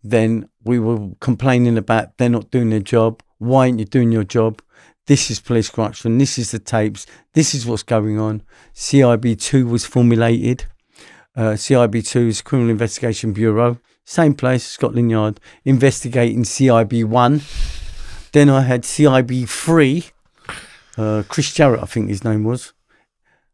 Then we were complaining about they're not doing their job. Why aren't you doing your job? This is police corruption. This is the tapes. This is what's going on. CIB 2 was formulated. CIB 2 is Criminal Investigation Bureau. Same place, Scotland Yard, investigating CIB 1. Then I had CIB 3. Chris Jarrett, I think his name was.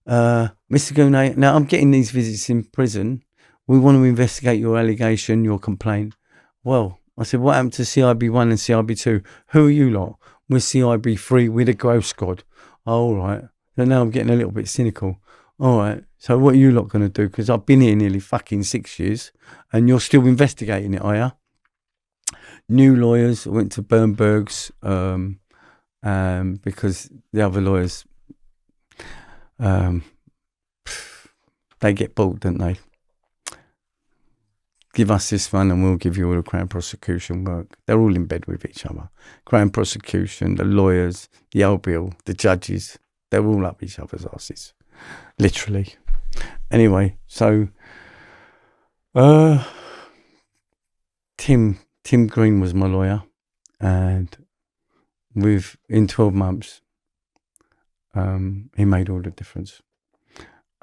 Mr. Guneys, now I'm getting these visits in prison. We want to investigate your allegation, your complaint. Well, I said, what happened to CIB 1 and CIB 2? Who are you lot? We're CIB 3, we're the growth squad. Oh, all right. So now I'm getting a little bit cynical. All right, so what are you lot going to do? Because I've been here nearly fucking 6 years and you're still investigating it, are you? New lawyers, I went to Bernberg's because the other lawyers, they get bored, don't they? Give us this one and we'll give you all the Crown prosecution work. They're all in bed with each other. Crown prosecution, the lawyers, the LBL, the judges, they're all up each other's asses. Literally. Anyway, so Tim Green was my lawyer, and in 12 months, he made all the difference.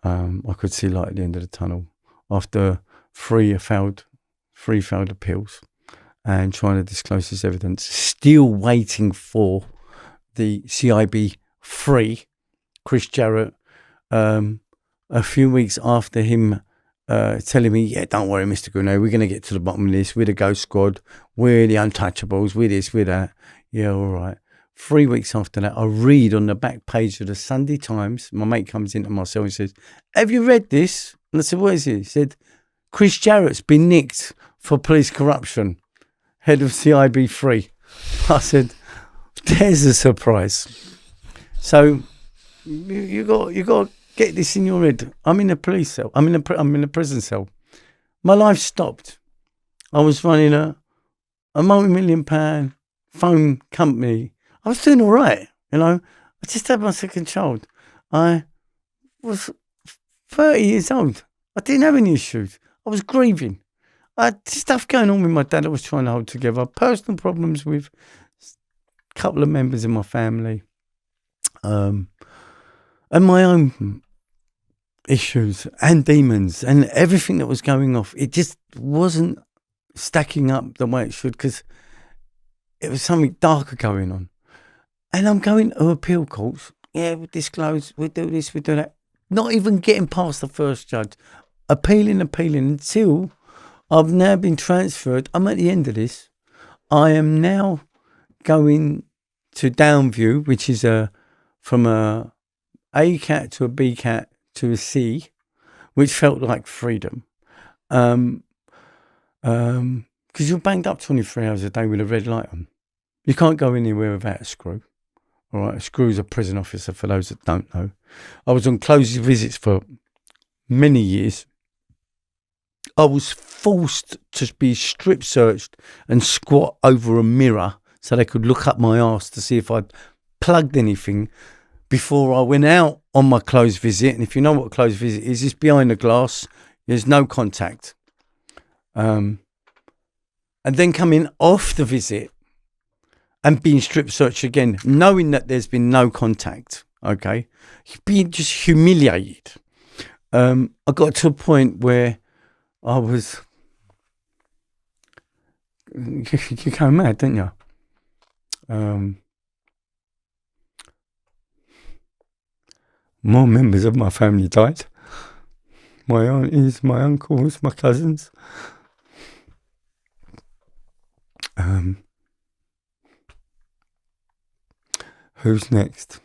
I could see light at the end of the tunnel. After three failed appeals and trying to disclose his evidence, still waiting for the CIB 3, Chris Jarrett, a few weeks after him telling me, yeah, don't worry, Mr. Guney, we're going to get to the bottom of this. We're the Ghost Squad. We're the Untouchables. We're this, we're that. Yeah, all right. 3 weeks after that, I read on the back page of the Sunday Times, my mate comes into my cell and says, have you read this? And I said, what is it? He said, Chris Jarrett's been nicked for police corruption, head of CIB 3. I said, there's a surprise. So you got to get this in your head. I'm in a police cell. I'm in a prison cell. My life stopped. I was running a multi-million-pound phone company. I was doing all right, you know. I just had my second child. I was 30 years old. I didn't have any issues. I was grieving. I had stuff going on with my dad I was trying to hold together. Personal problems with a couple of members of my family. And my own issues and demons and everything that was going off. It just wasn't stacking up the way it should, because it was something darker going on. And I'm going to appeal courts. Yeah, we disclose, we do this, we do that. Not even getting past the first judge. Appealing until I've now been transferred. I'm at the end of this. I am now going to Downview, which is from a cat to a B cat to a C, which felt like freedom. Because you're banged up 23 hours a day with a red light on. You can't go anywhere without a screw. All right, a screw is a prison officer, for those that don't know. I was on closed visits for many years. I was forced to be strip searched and squat over a mirror so they could look up my arse to see if I'd plugged anything before I went out on my closed visit. And if you know what a closed visit is, it's behind the glass. There's no contact. And then coming off the visit and being strip searched again, knowing that there's been no contact, okay? Being just humiliated. I got to a point where I was... You go mad, don't you? More members of my family died. My aunties, my uncles, my cousins. Who's next?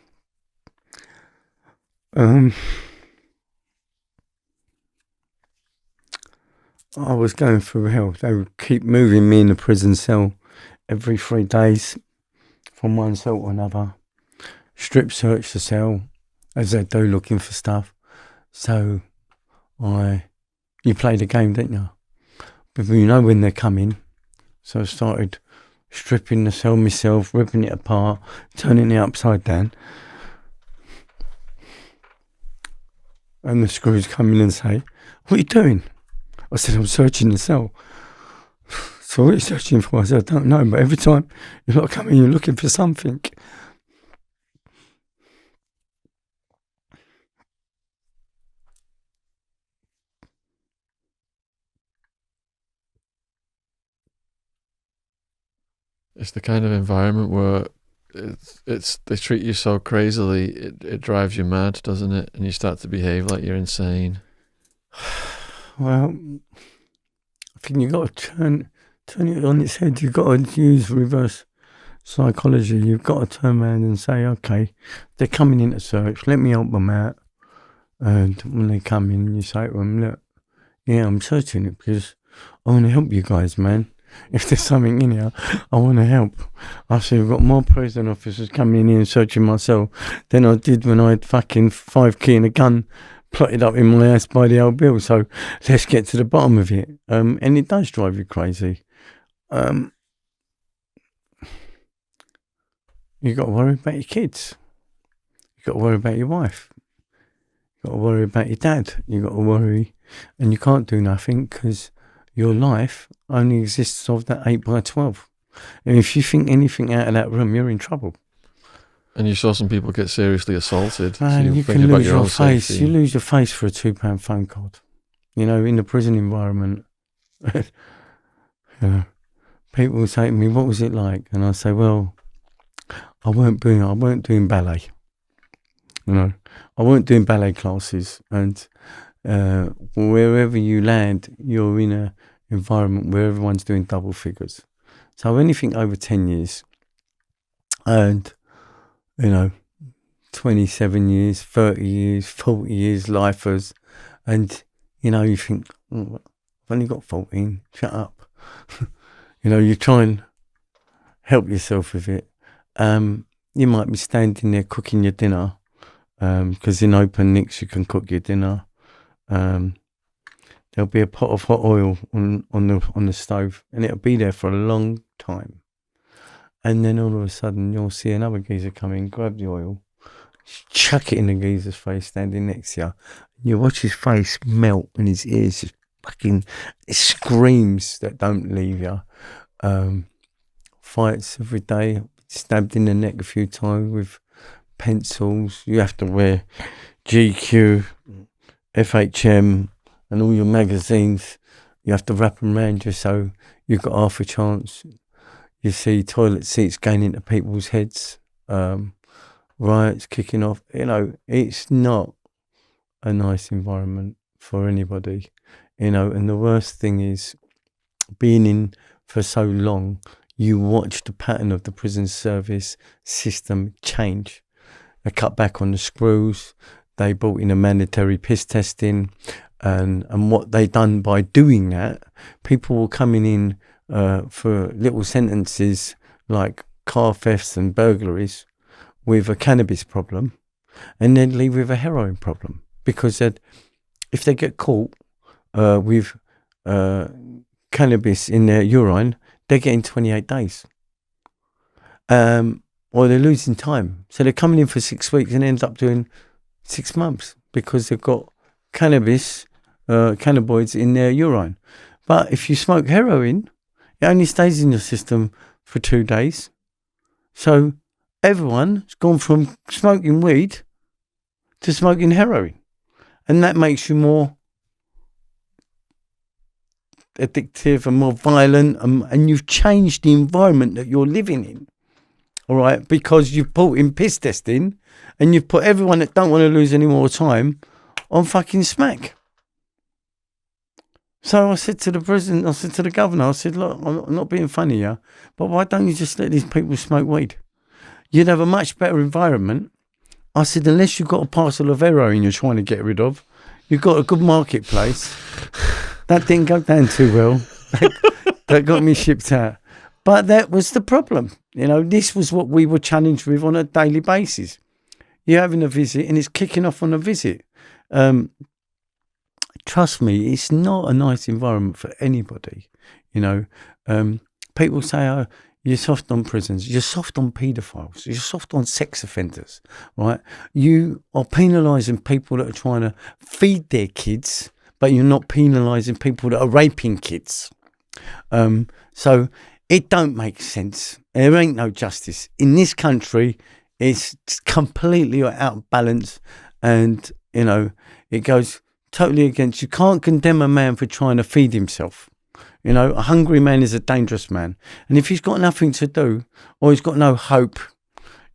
I was going through hell. They would keep moving me in the prison cell every 3 days from one cell to another. Strip search the cell, as they do, looking for stuff. So you play the game, don't you? But you know when they're coming. So I started stripping the cell myself, ripping it apart, turning it upside down. And the screws come in and say, what are you doing? I said, I'm searching the cell. So what are you searching for? I said, I don't know, but every time you lot come in, you're looking for something. It's the kind of environment where they treat you so crazily, it drives you mad, doesn't it? And you start to behave like you're insane. Well, I think you've got to turn it on its head. You've got to use reverse psychology. You've got to turn around and say, okay, they're coming in to search, let me help them out. And when they come in, you say to them, look, yeah, I'm searching it because I want to help you guys, man. If there's something in here, I want to help. I said, we've got more prison officers coming in here and searching my cell than I did when I had fucking 5 key and a gun plotted up in my house by the old bill. So let's get to the bottom of it. And it does drive you crazy. You got to worry about your kids. You got to worry about your wife. You got to worry about your dad. You got to worry, and you can't do nothing because your life only exists of that 8x12. And if you think anything out of that room, you're in trouble. And you saw some people get seriously assaulted. Man, so you can lose your face. Safety. You lose your face for a £2 phone call. You know, in the prison environment, you know, people will say to me, "What was it like?" And I say, "Well, I weren't doing ballet. You know, I weren't doing ballet classes, and wherever you land, you're in a environment where everyone's doing double figures. So anything over 10 years, and you know, 27 years, 30 years, 40 years, lifers, and you know, you think, oh, I've only got 14. Shut up. You know, you try and help yourself with it. You might be standing there cooking your dinner, because in open nicks you can cook your dinner. There'll be a pot of hot oil on the stove, and it'll be there for a long time. And then all of a sudden you'll see another geezer come in, grab the oil, chuck it in the geezer's face standing next to you. You watch his face melt and his ears just fucking screams that don't leave you. Fights every day, stabbed in the neck a few times with pencils. You have to wear GQ, FHM and all your magazines. You have to wrap them around you so you've got half a chance. You see toilet seats going into people's heads, riots kicking off. You know, it's not a nice environment for anybody, you know. And the worst thing is, being in for so long, you watch the pattern of the prison service system change. They cut back on the screws. They brought in a mandatory piss testing, and what they done by doing that, people were coming in for little sentences like car thefts and burglaries with a cannabis problem, and then leave with a heroin problem, because if they get caught with cannabis in their urine, they're getting 28 days. Or they're losing time. So they're coming in for 6 weeks and ends up doing 6 months because they've got cannabinoids in their urine. But if you smoke heroin, it only stays in your system for 2 days. So everyone's gone from smoking weed to smoking heroin. And that makes you more addictive and more violent, and you've changed the environment that you're living in. All right, because you've brought in piss testing and you've put everyone that don't want to lose any more time on fucking smack. So I said to the president, I said to the governor, I said, look, I'm not being funny here, but why don't you just let these people smoke weed? You'd have a much better environment. I said, unless you've got a parcel of heroin you're trying to get rid of, you've got a good marketplace. That didn't go down too well. That got me shipped out. But that was the problem. You know, this was what we were challenged with on a daily basis. You're having a visit and it's kicking off on a visit. Trust me, it's not a nice environment for anybody. You know, people say, oh, you're soft on prisons. You're soft on paedophiles. You're soft on sex offenders, right? You are penalising people that are trying to feed their kids, but you're not penalising people that are raping kids. So it don't make sense. There ain't no justice. In this country, it's completely out of balance, and, you know, it goes totally against. You can't condemn a man for trying to feed himself. You know, a hungry man is a dangerous man. And if he's got nothing to do, or he's got no hope,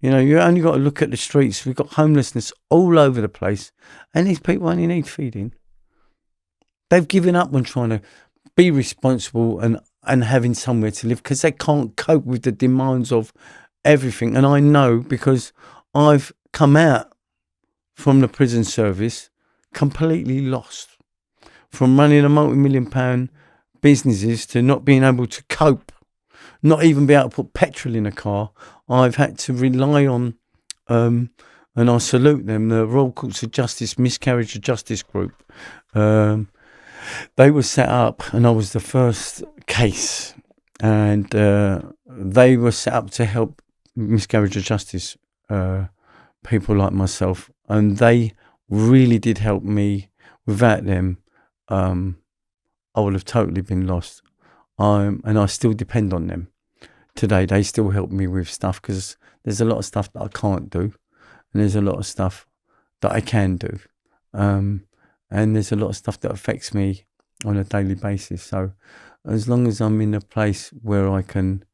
you know, you only got to look at the streets. We've got homelessness all over the place, and these people only need feeding. They've given up on trying to be responsible and having somewhere to live because they can't cope with the demands of everything. And I know, because I've come out from the prison service completely lost, from running a multi-million-pound businesses to not being able to cope, not even be able to put petrol in a car. I've had to rely on, and I salute them, the Royal Courts of Justice Miscarriage of Justice Group. They were set up, and I was the first case, and they were set up to help miscarriage of justice people like myself, and they really did help me. Without them, I would have totally been lost. And I still depend on them today. They still help me with stuff, because there's a lot of stuff that I can't do, and there's a lot of stuff that I can do, and there's a lot of stuff that affects me on a daily basis. So as long as I'm in a place where I can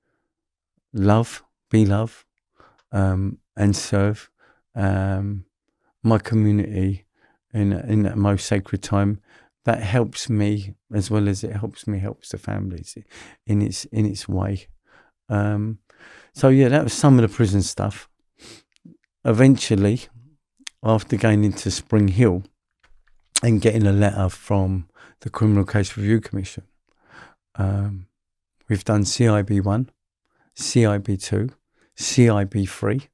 be love, and serve my community in that most sacred time, that helps me as well as it helps the families in its way. So yeah, that was some of the prison stuff. Eventually, after going into Spring Hill and getting a letter from the Criminal Case Review Commission, we've done CIB 1, CIB 2, CIB 3.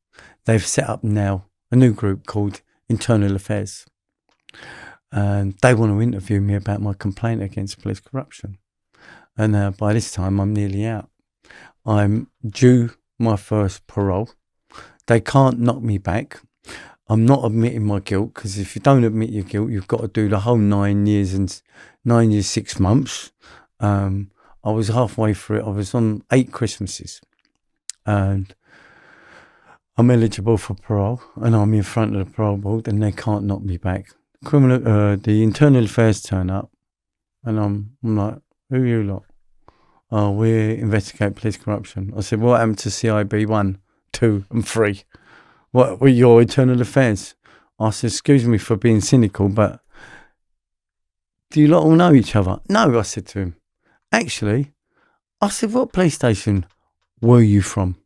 They've set up now a new group called Internal Affairs, and they want to interview me about my complaint against police corruption. And by this time, I'm nearly out. I'm due my first parole. They can't knock me back. I'm not admitting my guilt, because if you don't admit your guilt, you've got to do the whole 9 years and 9 years, 6 months. I was halfway through it. I was on 8 Christmases, and I'm eligible for parole, and I'm in front of the parole board, and they can't knock me back. The Internal Affairs turn up, and I'm like, who are you lot? Oh, we investigate police corruption. I said, what happened to CIB 1, 2 and 3? What were your Internal Affairs? I said, excuse me for being cynical, but do you lot all know each other? No, I said to him. Actually, I said, what police station were you from?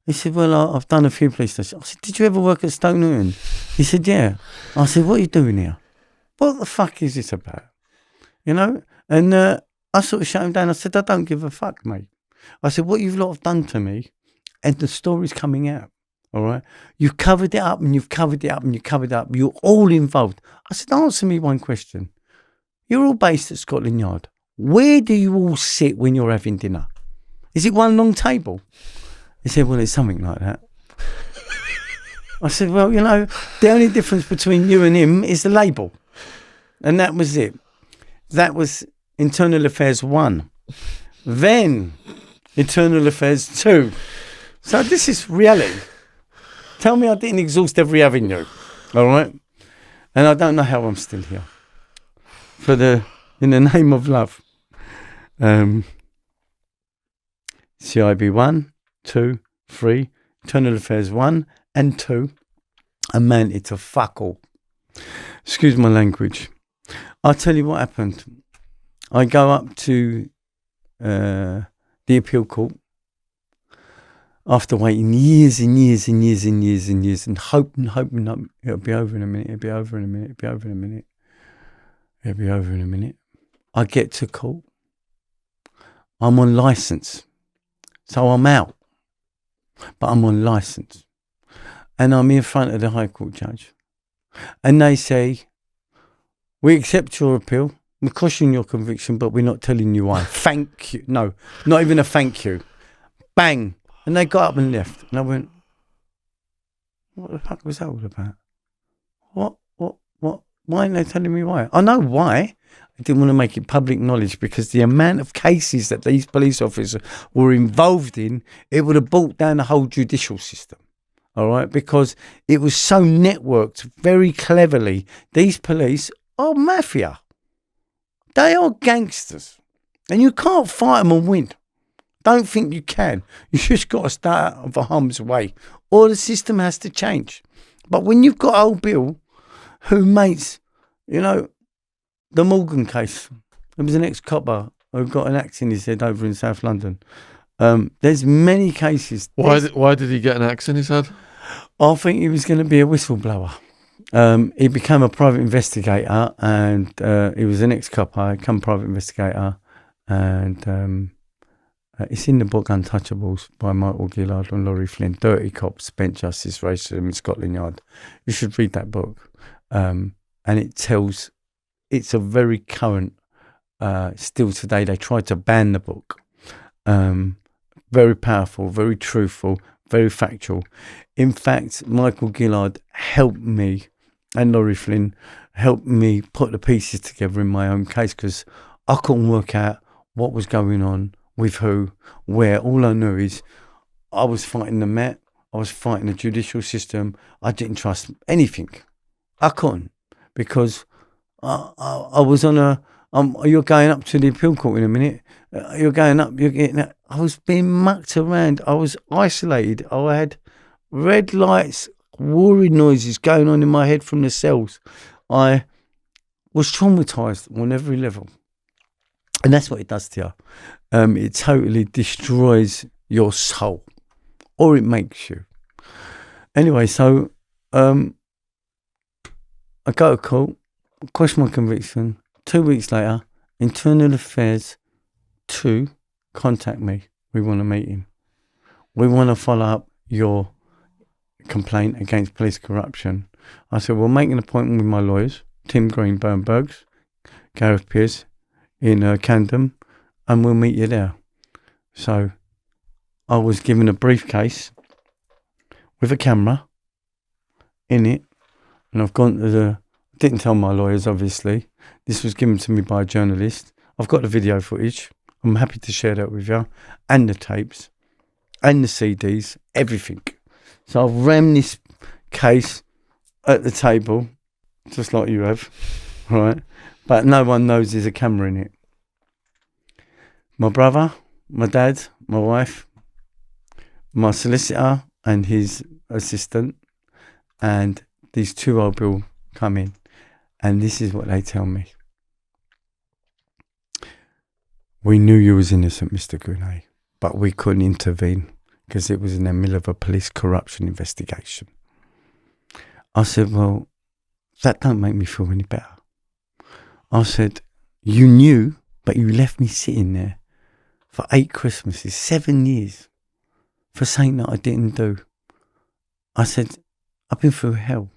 He said, well, I've done a few police stations. I said, did you ever work at Stoke Newton? He said, yeah. I said, what are you doing here? What the fuck is this about? You know? And I sort of shut him down. I said, I don't give a fuck, mate. I said, what you've lot have done to me, and the story's coming out, all right? You've covered it up, and you've covered it up, and you've covered it up. You're all involved. I said, answer me one question. You're all based at Scotland Yard. Where do you all sit when you're having dinner? Is it one long table? He said, well, it's something like that. I said, well, you know, the only difference between you and him is the label. And that was it. That was Internal Affairs 1. Then Internal Affairs 2. So this is reality. Tell me I didn't exhaust every avenue. All right? And I don't know how I'm still here. In the name of love. CIB 1, 2, 3, Internal Affairs 1 and 2 amounted to fuck all. Excuse my language. I'll tell you what happened. I go up to the appeal court after waiting years and years and years and years and years and hoping it'll be over in a minute, it'll be over in a minute, it'll be over in a minute, it'll be over in a minute. I get to court. I'm on licence. So I'm out, but I'm on licence, and I'm in front of the High Court judge, and they say, we accept your appeal, we caution your conviction, but we're not telling you why. Thank you. No, not even a thank you. Bang. And they got up and left, and I went, what the fuck was that all about? What? Why aren't they telling me why? I know why. I didn't want to make it public knowledge, because the amount of cases that these police officers were involved in, it would have brought down the whole judicial system. All right? Because it was so networked very cleverly. These police are mafia. They are gangsters. And you can't fight them and win. Don't think you can. You just got to stay out of harm's way, or the system has to change. But when you've got old Bill, who mates, you know, the Morgan case, there was an ex-copper who got an axe in his head over in South London. There's many cases. Why did he get an axe in his head? I think he was going to be a whistleblower. He became a private investigator, and he was an ex-copper, become a private investigator, and it's in the book Untouchables by Michael Gillard and Laurie Flynn. Dirty Cops, Spent Justice, Racism in Scotland Yard. You should read that book. And it's a very current, still today. They tried to ban the book. Very powerful, very truthful, very factual. In fact, Michael Gillard helped me, and Laurie Flynn helped me put the pieces together in my own case, because I couldn't work out what was going on, with who, where. All I knew is I was fighting the Met, I was fighting the judicial system. I didn't trust anything. I couldn't, because I was on a, you're going up to the appeal court in a minute. You're going up, you're getting that. I was being mucked around. I was isolated. I had red lights, worrying noises going on in my head from the cells. I was traumatised on every level. And that's what it does to you. It totally destroys your soul, or it makes you. Anyway, so I go to court, question my conviction. 2 weeks later, Internal Affairs 2 contact me. We want a meeting. We want to follow up your complaint against police corruption. I said, we'll make an appointment with my lawyers, Tim Green, Bernbergs, Gareth Pearce in Camden, and we'll meet you there. So I was given a briefcase with a camera in it, and I've gone to the, didn't tell my lawyers, obviously. This was given to me by a journalist. I've got the video footage. I'm happy to share that with you, and the tapes, and the CDs, everything. So I've rammed this case at the table, just like you have, right? But no one knows there's a camera in it. My brother, my dad, my wife, my solicitor and his assistant, and these two old people come in, and this is what they tell me. We knew you was innocent, Mr. Guney, but we couldn't intervene because it was in the middle of a police corruption investigation. I said, well, that don't make me feel any better. I said, you knew, but you left me sitting there for 8 Christmases, 7 years, for something that I didn't do. I said, I've been through hell.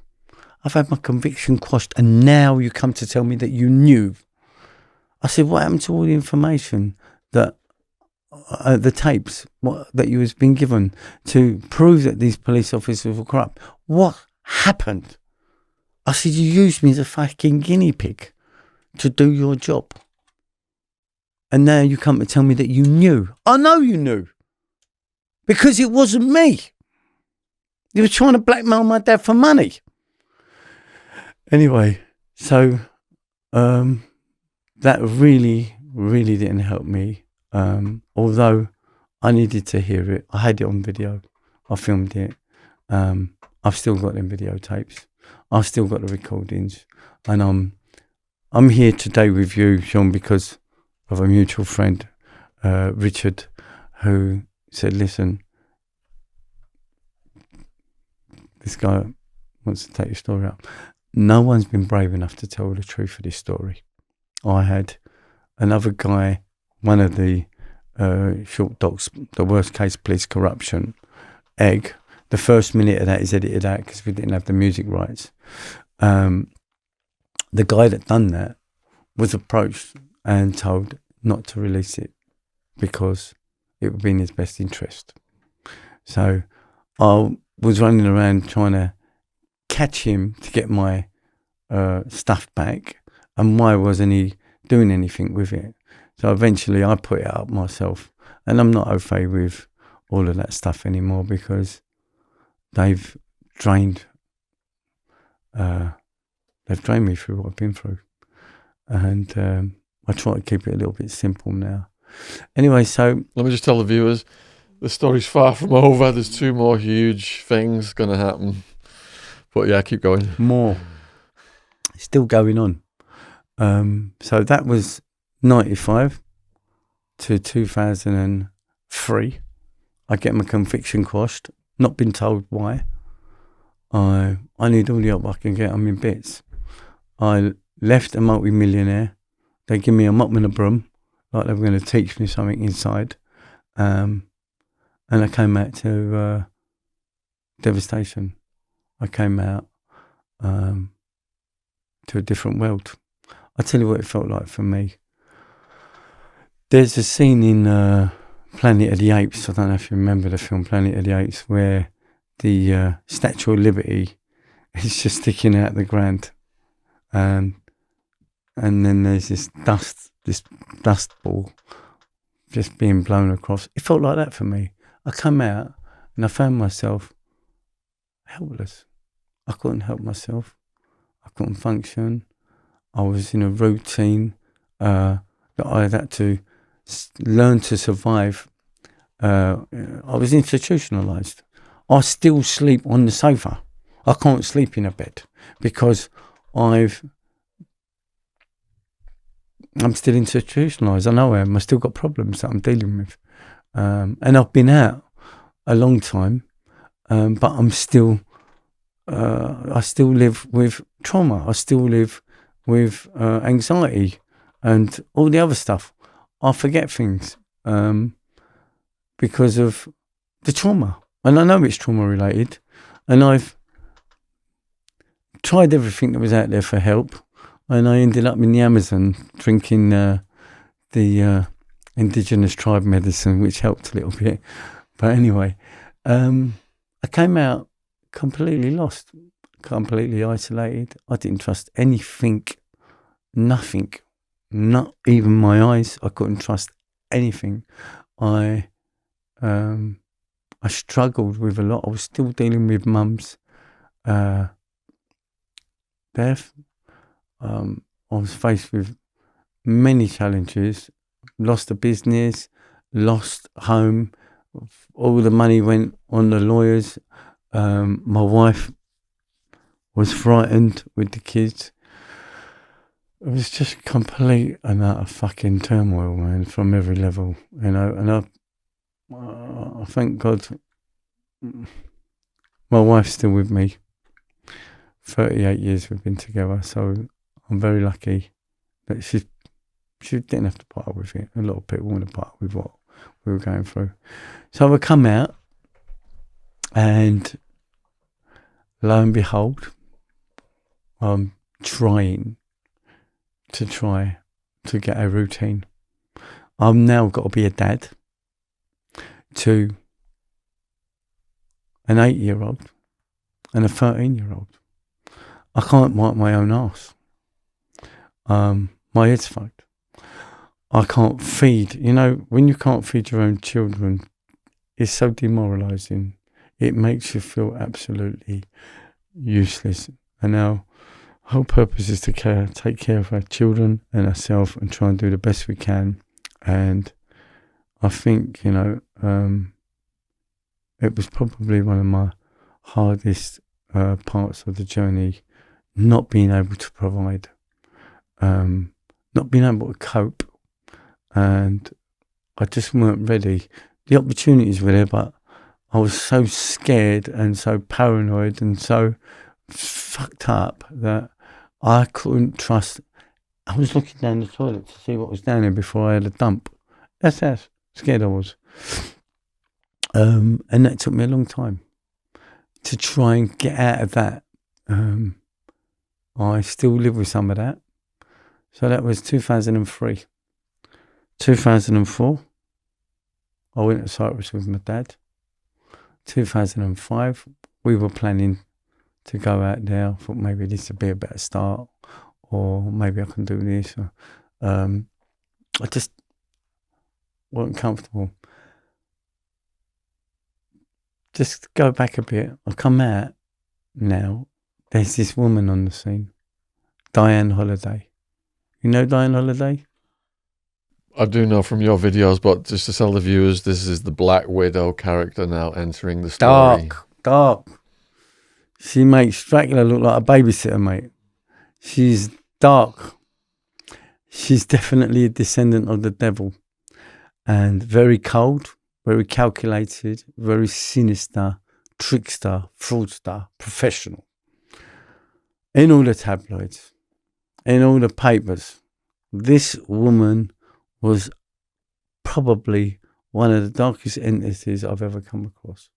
I've had my conviction quashed, and now you come to tell me that you knew. I said, what happened to all the information that, the tapes that you was been given to prove that these police officers were corrupt? What happened? I said, you used me as a fucking guinea pig to do your job. And now you come to tell me that you knew. I know you knew. Because it wasn't me. You were trying to blackmail my dad for money. Anyway, so that really, really didn't help me. Although I needed to hear it. I had it on video. I filmed it. I've still got them videotapes. I've still got the recordings. And I'm here today with you, Shaun, because of a mutual friend, Richard, who said, listen, this guy wants to take your story up. No one's been brave enough to tell the truth of this story. I had another guy, one of the short docs, the worst case police corruption, Egg. The first minute of that is edited out because we didn't have the music rights. The guy that done that was approached and told not to release it because it would be in his best interest. So I was running around trying to catch him to get my stuff back, and why wasn't he doing anything with it? So eventually I put it up myself, and I'm not au fait with all of that stuff anymore because they've drained me through what I've been through, and I try to keep it a little bit simple now. Anyway, so let me just tell the viewers, the story's far from over. There's 2 more huge things going to happen. But yeah, keep going. More. Still going on. So that was 95 to 2003. I get my conviction quashed. Not been told why. I need all the help I can get. I'm in bits. I left a multi-millionaire. They give me a mop and a broom like they were going to teach me something inside. And I came out to devastation. I came out to a different world. I'll tell you what it felt like for me. There's a scene in Planet of the Apes, I don't know if you remember the film Planet of the Apes, where the Statue of Liberty is just sticking out the ground. And then there's this dust ball just being blown across. It felt like that for me. I come out and I found myself helpless. I couldn't help myself. I couldn't function. I was in a routine that I had to learn to survive. I was institutionalized. I still sleep on the sofa. I can't sleep in a bed because I'm still institutionalised. I know I am. I still got problems that I'm dealing with. And I've been out a long time, but I'm still, I still live with trauma. I still live with anxiety and all the other stuff. I forget things because of the trauma. And I know it's trauma related. And I've tried everything that was out there for help. And I ended up in the Amazon drinking the indigenous tribe medicine, which helped a little bit. But anyway, I came out completely lost, completely isolated. I didn't trust anything, nothing, not even my eyes. I couldn't trust anything. I struggled with a lot. I was still dealing with mum's death. I was faced with many challenges, lost a business, lost home, all the money went on the lawyers. My wife was frightened with the kids. It was just complete and utter fucking turmoil, man, from every level, you know. And I thank God my wife's still with me. 38 years we've been together, so I'm very lucky that she didn't have to put up with it. A lot of people want to put up with what we were going through. So I come out, and lo and behold, I'm trying to get a routine. I've now got to be a dad to an 8-year-old and a 13-year-old. I can't wipe my own arse. My head's fucked. I can't feed. You know, when you can't feed your own children, it's so demoralising. It makes you feel absolutely useless. And our whole purpose is to take care of our children and ourselves and try and do the best we can. And I think, you know, it was probably one of my hardest parts of the journey, not being able to provide, not being able to cope. And I just weren't ready. The opportunities were there, but I was so scared and so paranoid and so fucked up that I couldn't trust. I was looking down the toilet to see what was down there before I had a dump. That's how scared I was. And that took me a long time to try and get out of that. I still live with some of that. So that was 2003. 2004, I went to Cyprus with my dad. 2005, we were planning to go out there. I thought maybe this would be a better start, or maybe I can do this. I just wasn't comfortable. Just go back a bit. I come out now. There's this woman on the scene, Diane Holiday. You know Diane Holiday? I do know from your videos, but just to tell the viewers, this is the Black Widow character now entering the story. Dark. She makes Dracula look like a babysitter, mate. She's dark. She's definitely a descendant of the devil. And very cold, very calculated, very sinister, trickster, fraudster, professional. In all the tabloids, in all the papers, this woman was probably one of the darkest entities I've ever come across.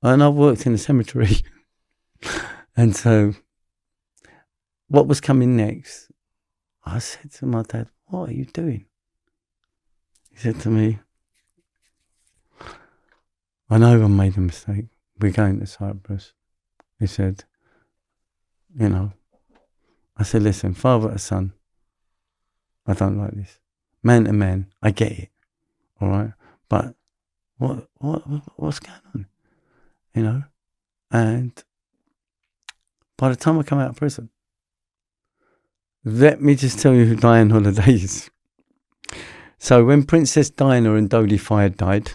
And I've worked in a cemetery. And so what was coming next, I said to my dad, what are you doing? He said to me, I know I made a mistake. We're going to Cyprus. He said, I said, listen, father to son, I don't like this. Man to man, I get it. All right. But what's going on? And by the time I come out of prison, let me just tell you who Diane Holiday is. So when Princess Diana and Dodie Fayed died,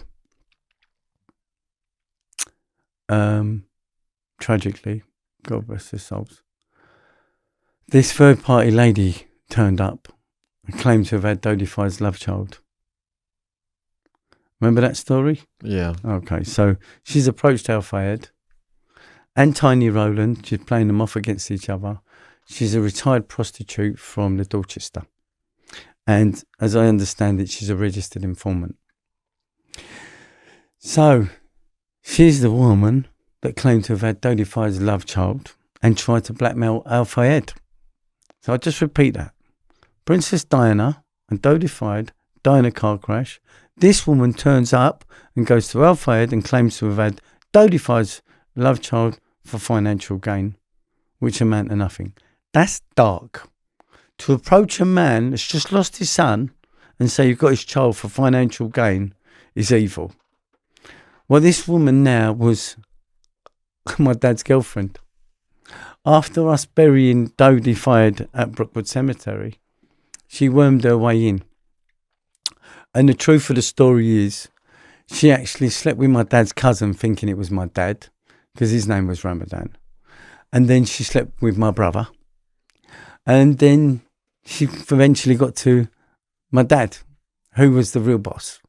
tragically, God bless their souls, this third party lady turned up and claimed to have had Dodie Fayed's love child. Remember that story? Yeah. Okay, so she's approached Al Fayed and Tiny Rowland. She's playing them off against each other. She's a retired prostitute from the Dorchester. And as I understand it, she's a registered informant. So she's the woman that claimed to have had Dodie Fayed's love child and tried to blackmail Al Fayed. So I'll just repeat that. Princess Diana and Dodie Fayed die in a car crash. This woman turns up and goes to Al Fayed and claims to have had Dodie Fayed's love child for financial gain, which amount to nothing. That's dark. To approach a man that's just lost his son and say you've got his child for financial gain is evil. Well, this woman now was my dad's girlfriend. After us burying Dodie Fayed at Brookside Cemetery, she wormed her way in. And the truth of the story is, she actually slept with my dad's cousin thinking it was my dad, because his name was Ramadan. And then she slept with my brother. And then she eventually got to my dad, who was the real boss.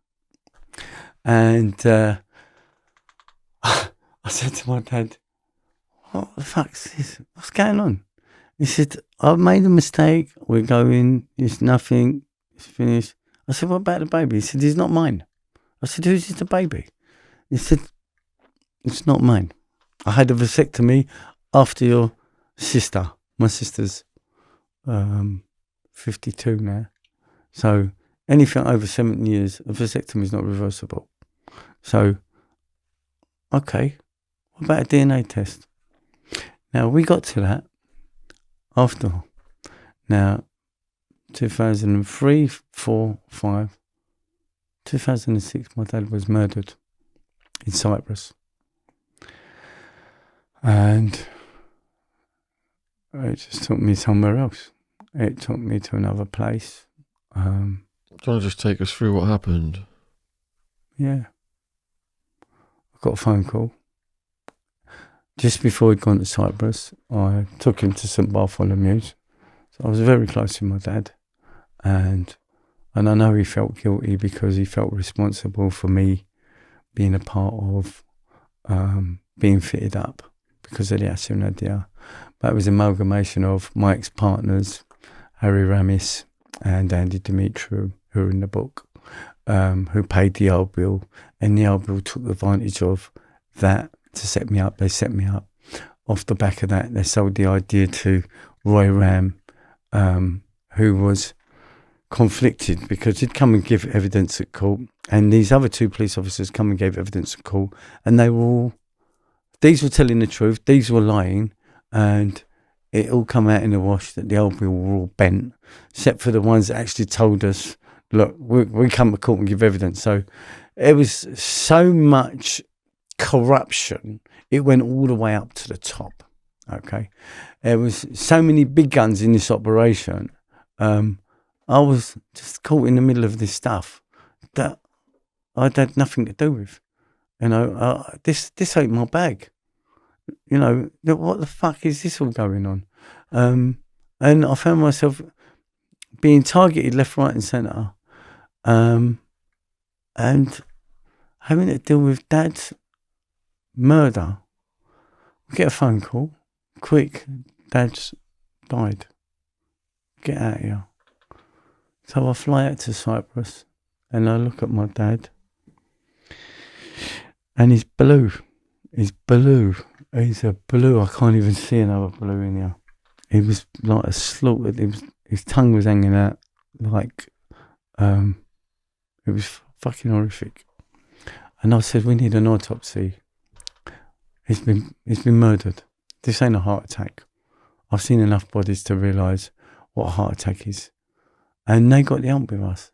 And I said to my dad, what the fuck's this? What's going on? He said, I've made a mistake. We're going. It's nothing. It's finished. I said, what about the baby? He said, he's not mine. I said, whose is the baby? He said, it's not mine. I had a vasectomy after your sister. My sister's 52 now. So anything over 7 years, a vasectomy is not reversible. So, okay, what about a DNA test? Now, we got to that after. Now, 2003, 4, 5, 2006, my dad was murdered in Cyprus. And it just took me somewhere else. It took me to another place. Do you want to just take us through what happened? Yeah. I got a phone call. Just before he'd gone to Cyprus, I took him to St Bartholomew's. So I was very close to my dad. And I know he felt guilty because he felt responsible for me being a part of being fitted up because of the asthenia. But it was an amalgamation of my ex-partners, Harry Ramis and Andy Dimitru, who are in the book, who paid the old bill. And the old bill took advantage of that to set me up. They set me up. Off the back of that, they sold the idea to Roy Ram, who was conflicted because he'd come and give evidence at court, and these other two police officers come and gave evidence at court, and they were all, these were telling the truth, these were lying, and it all come out in the wash that the old bill were all bent, except for the ones that actually told us, look, we come to court and give evidence. So it was so much corruption, it went all the way up to the top. Okay, there was so many big guns in this operation. I was just caught in the middle of this stuff that I'd had nothing to do with. This ain't my bag. What the fuck is this all going on? And I found myself being targeted left, right, and centre, and having to deal with Dad's murder. We get a phone call. Quick, Dad's died. Get out of here. So I fly out to Cyprus, And I look at my dad, and he's blue. He's blue. He's a blue. I can't even see another blue in here. He was like a slaughtered. His tongue was hanging out like, it was fucking horrific. And I said, we need an autopsy. He's been murdered. This ain't a heart attack. I've seen enough bodies to realise what a heart attack is. And they got the hump with us.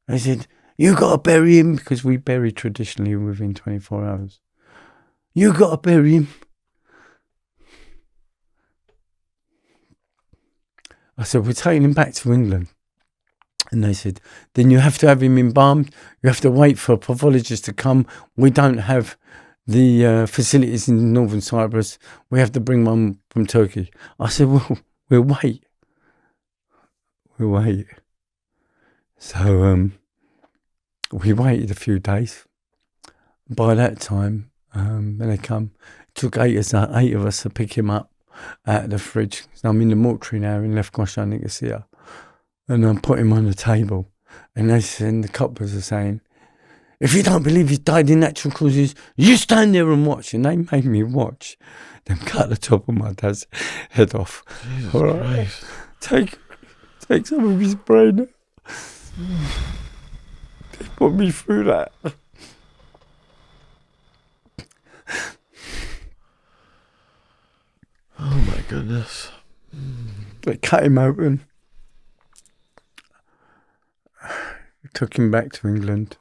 They said, you got to bury him, because we bury traditionally within 24 hours. You got to bury him. I said, we're taking him back to England. And they said, then you have to have him embalmed. You have to wait for a pathologist to come. We don't have the facilities in northern Cyprus. We have to bring one from Turkey. I said, well, we'll wait. We'll wait. So we waited a few days. By that time, when they come, it took eight of us to pick him up out of the fridge. So I'm in the mortuary now in Left Gosha Nicosia. And I put him on the table. And the coppers are saying, if you don't believe he's died in natural causes, you stand there and watch. And they made me watch them cut the top of my dad's head off. Jesus all right, Christ. Take some of his brain. They put me through that. Oh my goodness. They cut him open. Took him back to England.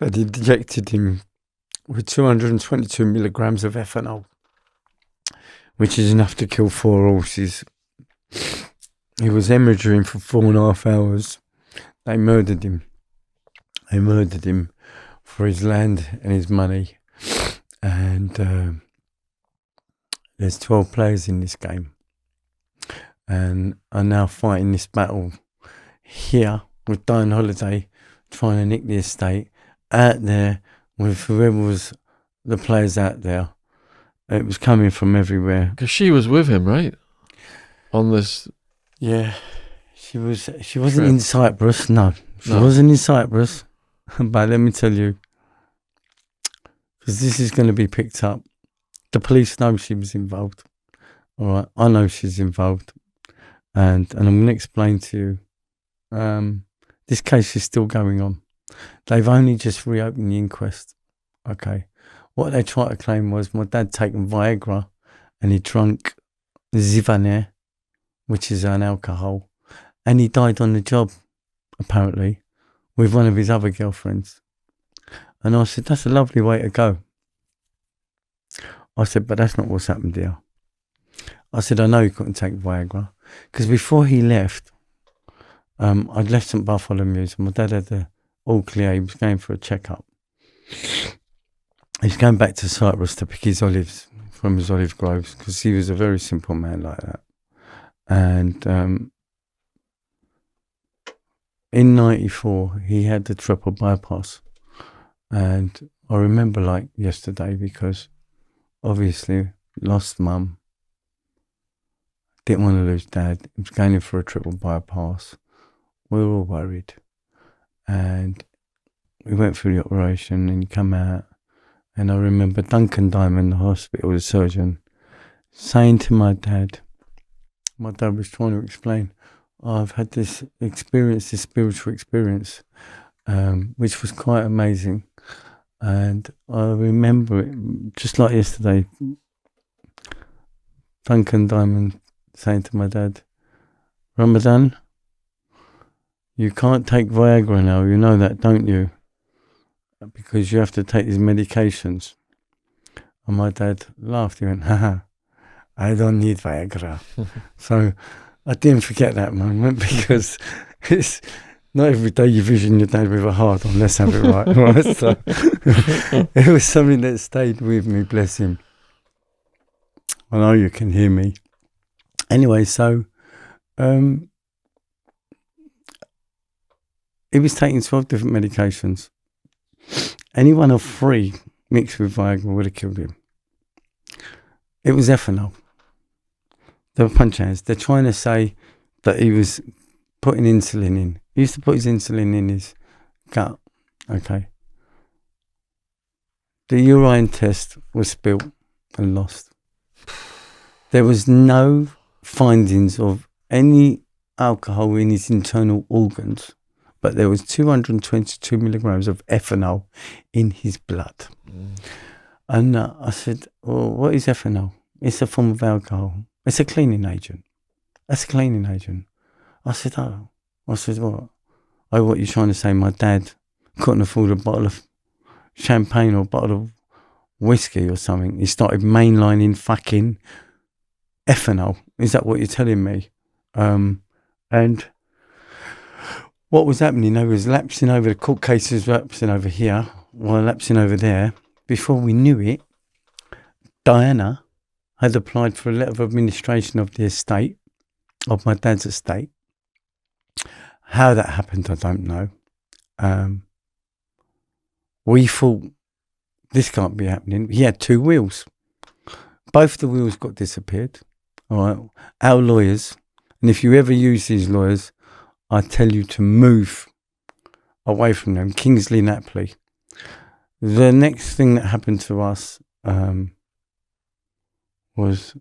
They injected him with 222 milligrams of ethanol, which is enough to kill 4 horses. He was hemorrhaging for 4.5 hours. They murdered him. They murdered him for his land and his money. And there's 12 players in this game. And I'm now fighting this battle here with Diane Holiday, trying to nick the estate, out there with whoever was the players out there. It was coming from everywhere. Because she was with him, right? On this. Yeah, she wasn't in Cyprus. No, she wasn't in Cyprus. But let me tell you, because this is going to be picked up. The police know she was involved. All right, I know she's involved. And I'm going to explain to you, this case is still going on. They've only just reopened the inquest. Okay. What they tried to claim was my dad taken Viagra and he drank Zivaner, which is an alcohol, and he died on the job, apparently, with one of his other girlfriends. And I said, that's a lovely way to go. I said, but that's not what's happened here. I said, I know you couldn't take Viagra. Because before he left, I'd left St Bartholomew's and my dad had the all clear. He was going for a checkup. He's going back to Cyprus to pick his olives from his olive groves because he was a very simple man like that. And in 94, he had the triple bypass. And I remember like yesterday because obviously lost mum. Didn't want to lose dad. He was going in for a triple bypass. We were all worried. And we went through the operation and he come out. And I remember Duncan Diamond, the hospital, the surgeon, saying to my dad was trying to explain, I've had this experience, this spiritual experience, which was quite amazing. And I remember it just like yesterday. Duncan Diamond saying to my dad, Ramadan, you can't take Viagra now, you know that, don't you? Because you have to take these medications. And my dad laughed, he went, haha, I don't need Viagra. So I didn't forget that moment because it's not every day you vision your dad with a heart on, let's have it right. Right? So it was something that stayed with me, bless him. I know you can hear me. Anyway, so he was taking 12 different medications. Any one of 3 mixed with Viagra would have killed him. It was ethanol. They were punch hands. They're trying to say that he was putting insulin in. He used to put his insulin in his gut. Okay. The urine test was spilt and lost. There was no findings of any alcohol in his internal organs, but there was 222 milligrams of ethanol in his blood. And I said, well, what is ethanol? It's a form of alcohol. It's a cleaning agent. That's a cleaning agent. I said, oh. I said, what? Oh, what you trying to say? My dad couldn't afford a bottle of champagne or a bottle of whiskey or something. He started mainlining fucking ethanol. Is that what you're telling me? And what was happening? They was lapsing over, the court cases lapsing over here, while lapsing over there. Before we knew it, Diana had applied for a letter of administration of the estate, of my dad's estate. How that happened, I don't know. We thought, this can't be happening. He had 2 wills. Both the wills got disappeared. All right. Our lawyers, and if you ever use these lawyers, I tell you to move away from them. Kingsley Napley. The next thing that happened to us was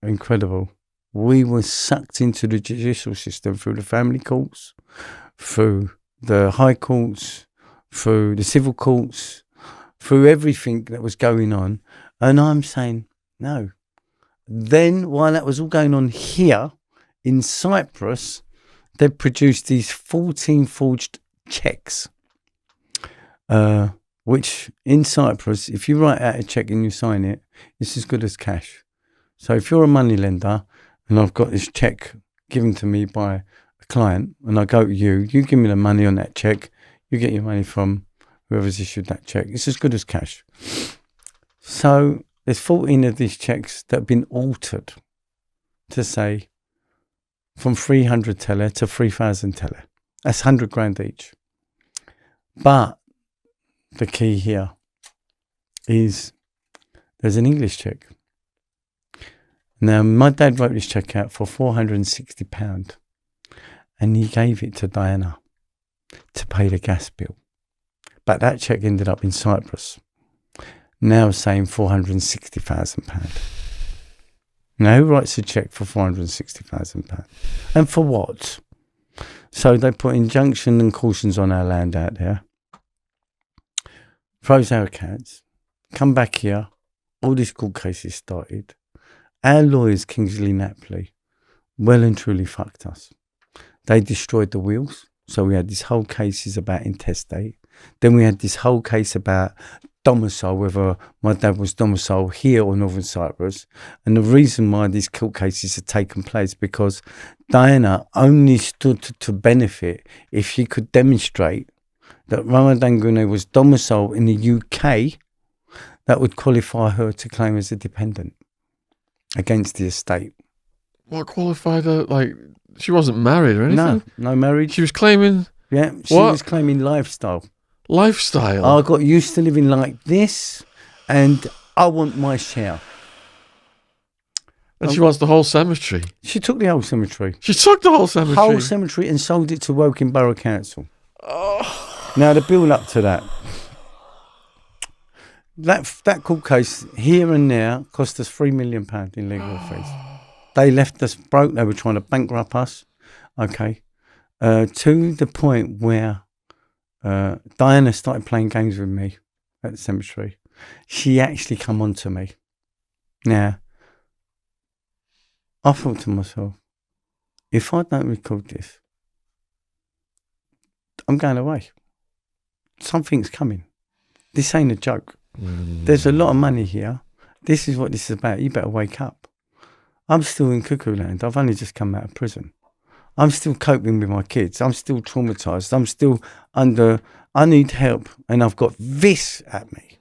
incredible. We were sucked into the judicial system through the family courts, through the high courts, through the civil courts, through everything that was going on. And I'm saying, no. Then, while that was all going on here in Cyprus, they produced these 14 forged checks, which in Cyprus, if you write out a check and you sign it, it's as good as cash. So if you're a money lender and I've got this check given to me by a client and I go to you, you give me the money on that check, you get your money from whoever's issued that check. It's as good as cash. So there's 14 of these checks that have been altered to say from 300 tele to 3,000 tele. That's 100 grand each. But the key here is there's an English check. Now, my dad wrote this check out for £460 and he gave it to Diana to pay the gas bill. But that check ended up in Cyprus, now saying £460,000. Now, who writes a check for £460,000? And for what? So they put injunction and cautions on our land out there, froze our accounts, come back here, all these court cases started. Our lawyers, Kingsley Napley, well and truly fucked us. They destroyed the wills. So we had this whole case is about intestate. Then we had this whole case about domicile, whether my dad was domiciled here or Northern Cyprus. And the reason why these court cases had taken place because Diana only stood to benefit if she could demonstrate that Ramadan Guney was domiciled in the UK. That would qualify her to claim as a dependent against the estate. What qualified her? Like, she wasn't married or anything? No marriage. She was claiming... Yeah, she was claiming lifestyle. Lifestyle? I got used to living like this and I want my share. And she wants the whole cemetery. She took the whole cemetery. She took the whole cemetery? Whole cemetery and sold it to Woking Borough Council. Oh. Now, the build up to that court case here and there cost us £3 million in legal fees. They left us broke. They were trying to bankrupt us. Okay. To the point where Diana started playing games with me at the cemetery. She actually come on to me. Now, I thought to myself, if I don't record this, I'm going away. Something's coming. This ain't a joke. There's a lot of money here. This is what this is about. You better wake up. I'm still in cuckoo land. I've only just come out of prison. I'm still coping with my kids. I'm still traumatized. I'm still I need help. And I've got this at me.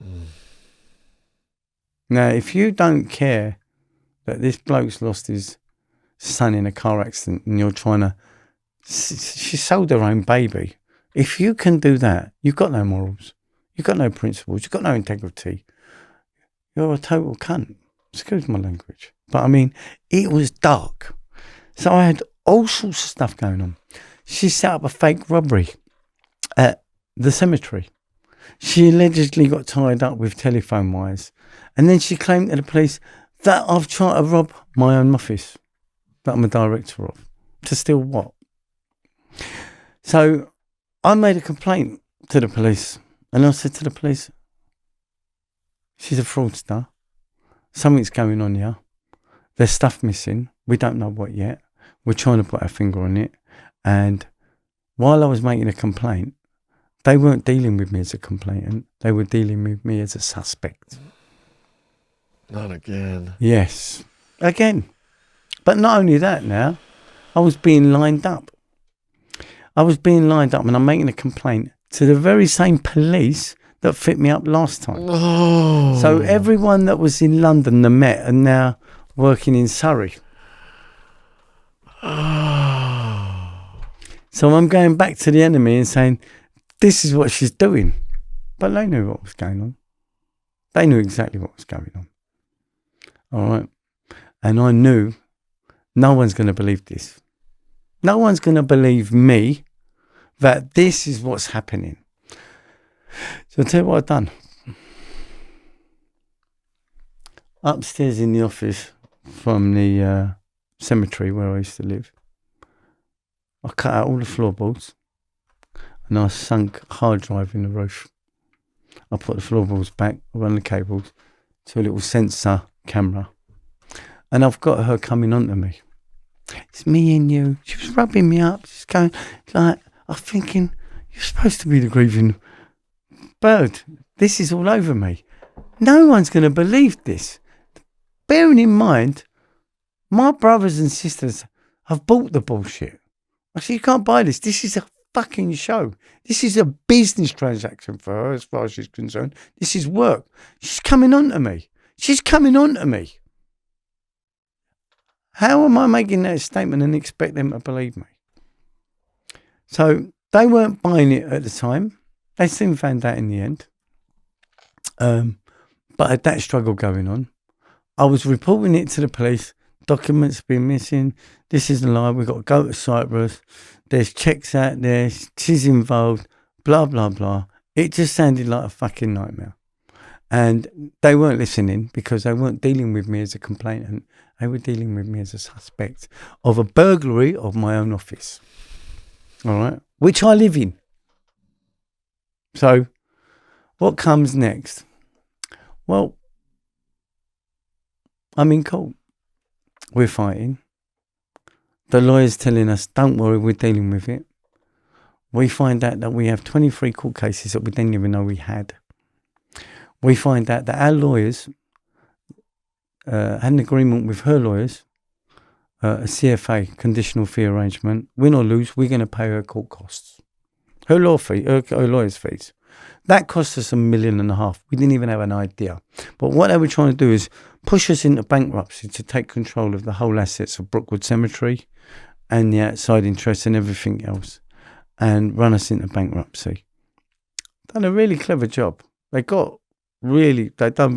Now, if you don't care that this bloke's lost his son in a car accident and you're trying to... She sold her own baby. If you can do that, you've got no morals. You've got no principles. You've got no integrity. You're a total cunt. Excuse my language. But I mean, it was dark. So I had all sorts of stuff going on. She set up a fake robbery at the cemetery. She allegedly got tied up with telephone wires. And then she claimed to the police that I've tried to rob my own office that I'm a director of. To steal what? So I made a complaint to the police. And I said to the police, she's a fraudster. Something's going on here. There's stuff missing. We don't know what yet. We're trying to put our finger on it. And while I was making a complaint, they weren't dealing with me as a complainant. They were dealing with me as a suspect. Not again. Yes. Again. But not only that now, I was being lined up. And I'm making a complaint to the very same police that fit me up last time. Oh. So everyone that was in London, the Met, are now working in Surrey. Oh. So I'm going back to the enemy and saying, this is what she's doing. But they knew what was going on. They knew exactly what was going on. All right. And I knew no one's going to believe this. No one's going to believe me that this is what's happening. So I'll tell you what I've done. Upstairs in the office from the cemetery where I used to live, I cut out all the floorboards and I sunk a hard drive in the roof. I put the floorboards back, I run the cables to a little sensor camera, and I've got her coming on to me. It's me and you. She was rubbing me up. She's going like, I'm thinking, you're supposed to be the grieving bird. This is all over me. No one's going to believe this. Bearing in mind, my brothers and sisters have bought the bullshit. I said, you can't buy this. This is a fucking show. This is a business transaction for her as far as she's concerned. This is work. She's coming on to me. How am I making that statement and expect them to believe me? So they weren't buying it at the time. They soon found out in the end. But I had that struggle going on. I was reporting it to the police. Documents have been missing. This is a lie. We've got to go to Cyprus. There's checks out there. She's involved. Blah, blah, blah. It just sounded like a fucking nightmare. And they weren't listening because they weren't dealing with me as a complainant. They were dealing with me as a suspect of a burglary of my own office. All right. Which I live in. So what comes next? Well, I'm in court. We're fighting. The lawyer's telling us, don't worry, we're dealing with it. We find out that we have 23 court cases that we didn't even know we had. We find out that our lawyers had an agreement with her lawyers, a CFA, conditional fee arrangement. Win or lose, we're going to pay her court costs. Her lawyer's fees. That cost us $1.5 million. We didn't even have an idea. But what they were trying to do is push us into bankruptcy to take control of the whole assets of Brookside Cemetery and the outside interests and everything else and run us into bankruptcy. Done a really clever job. They done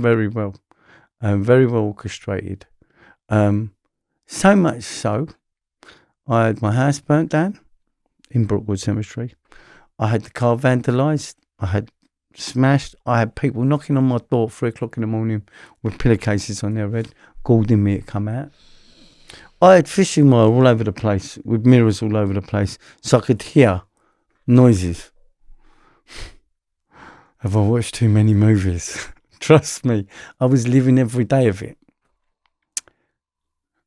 very well. Very well orchestrated. So much so, I had my house burnt down in Brookside Cemetery. I had the car vandalised. I had smashed. I had people knocking on my door at 3 o'clock in the morning with pillowcases on their head, calling me to come out. I had fishing wire all over the place with mirrors all over the place so I could hear noises. Have I watched too many movies? Trust me, I was living every day of it.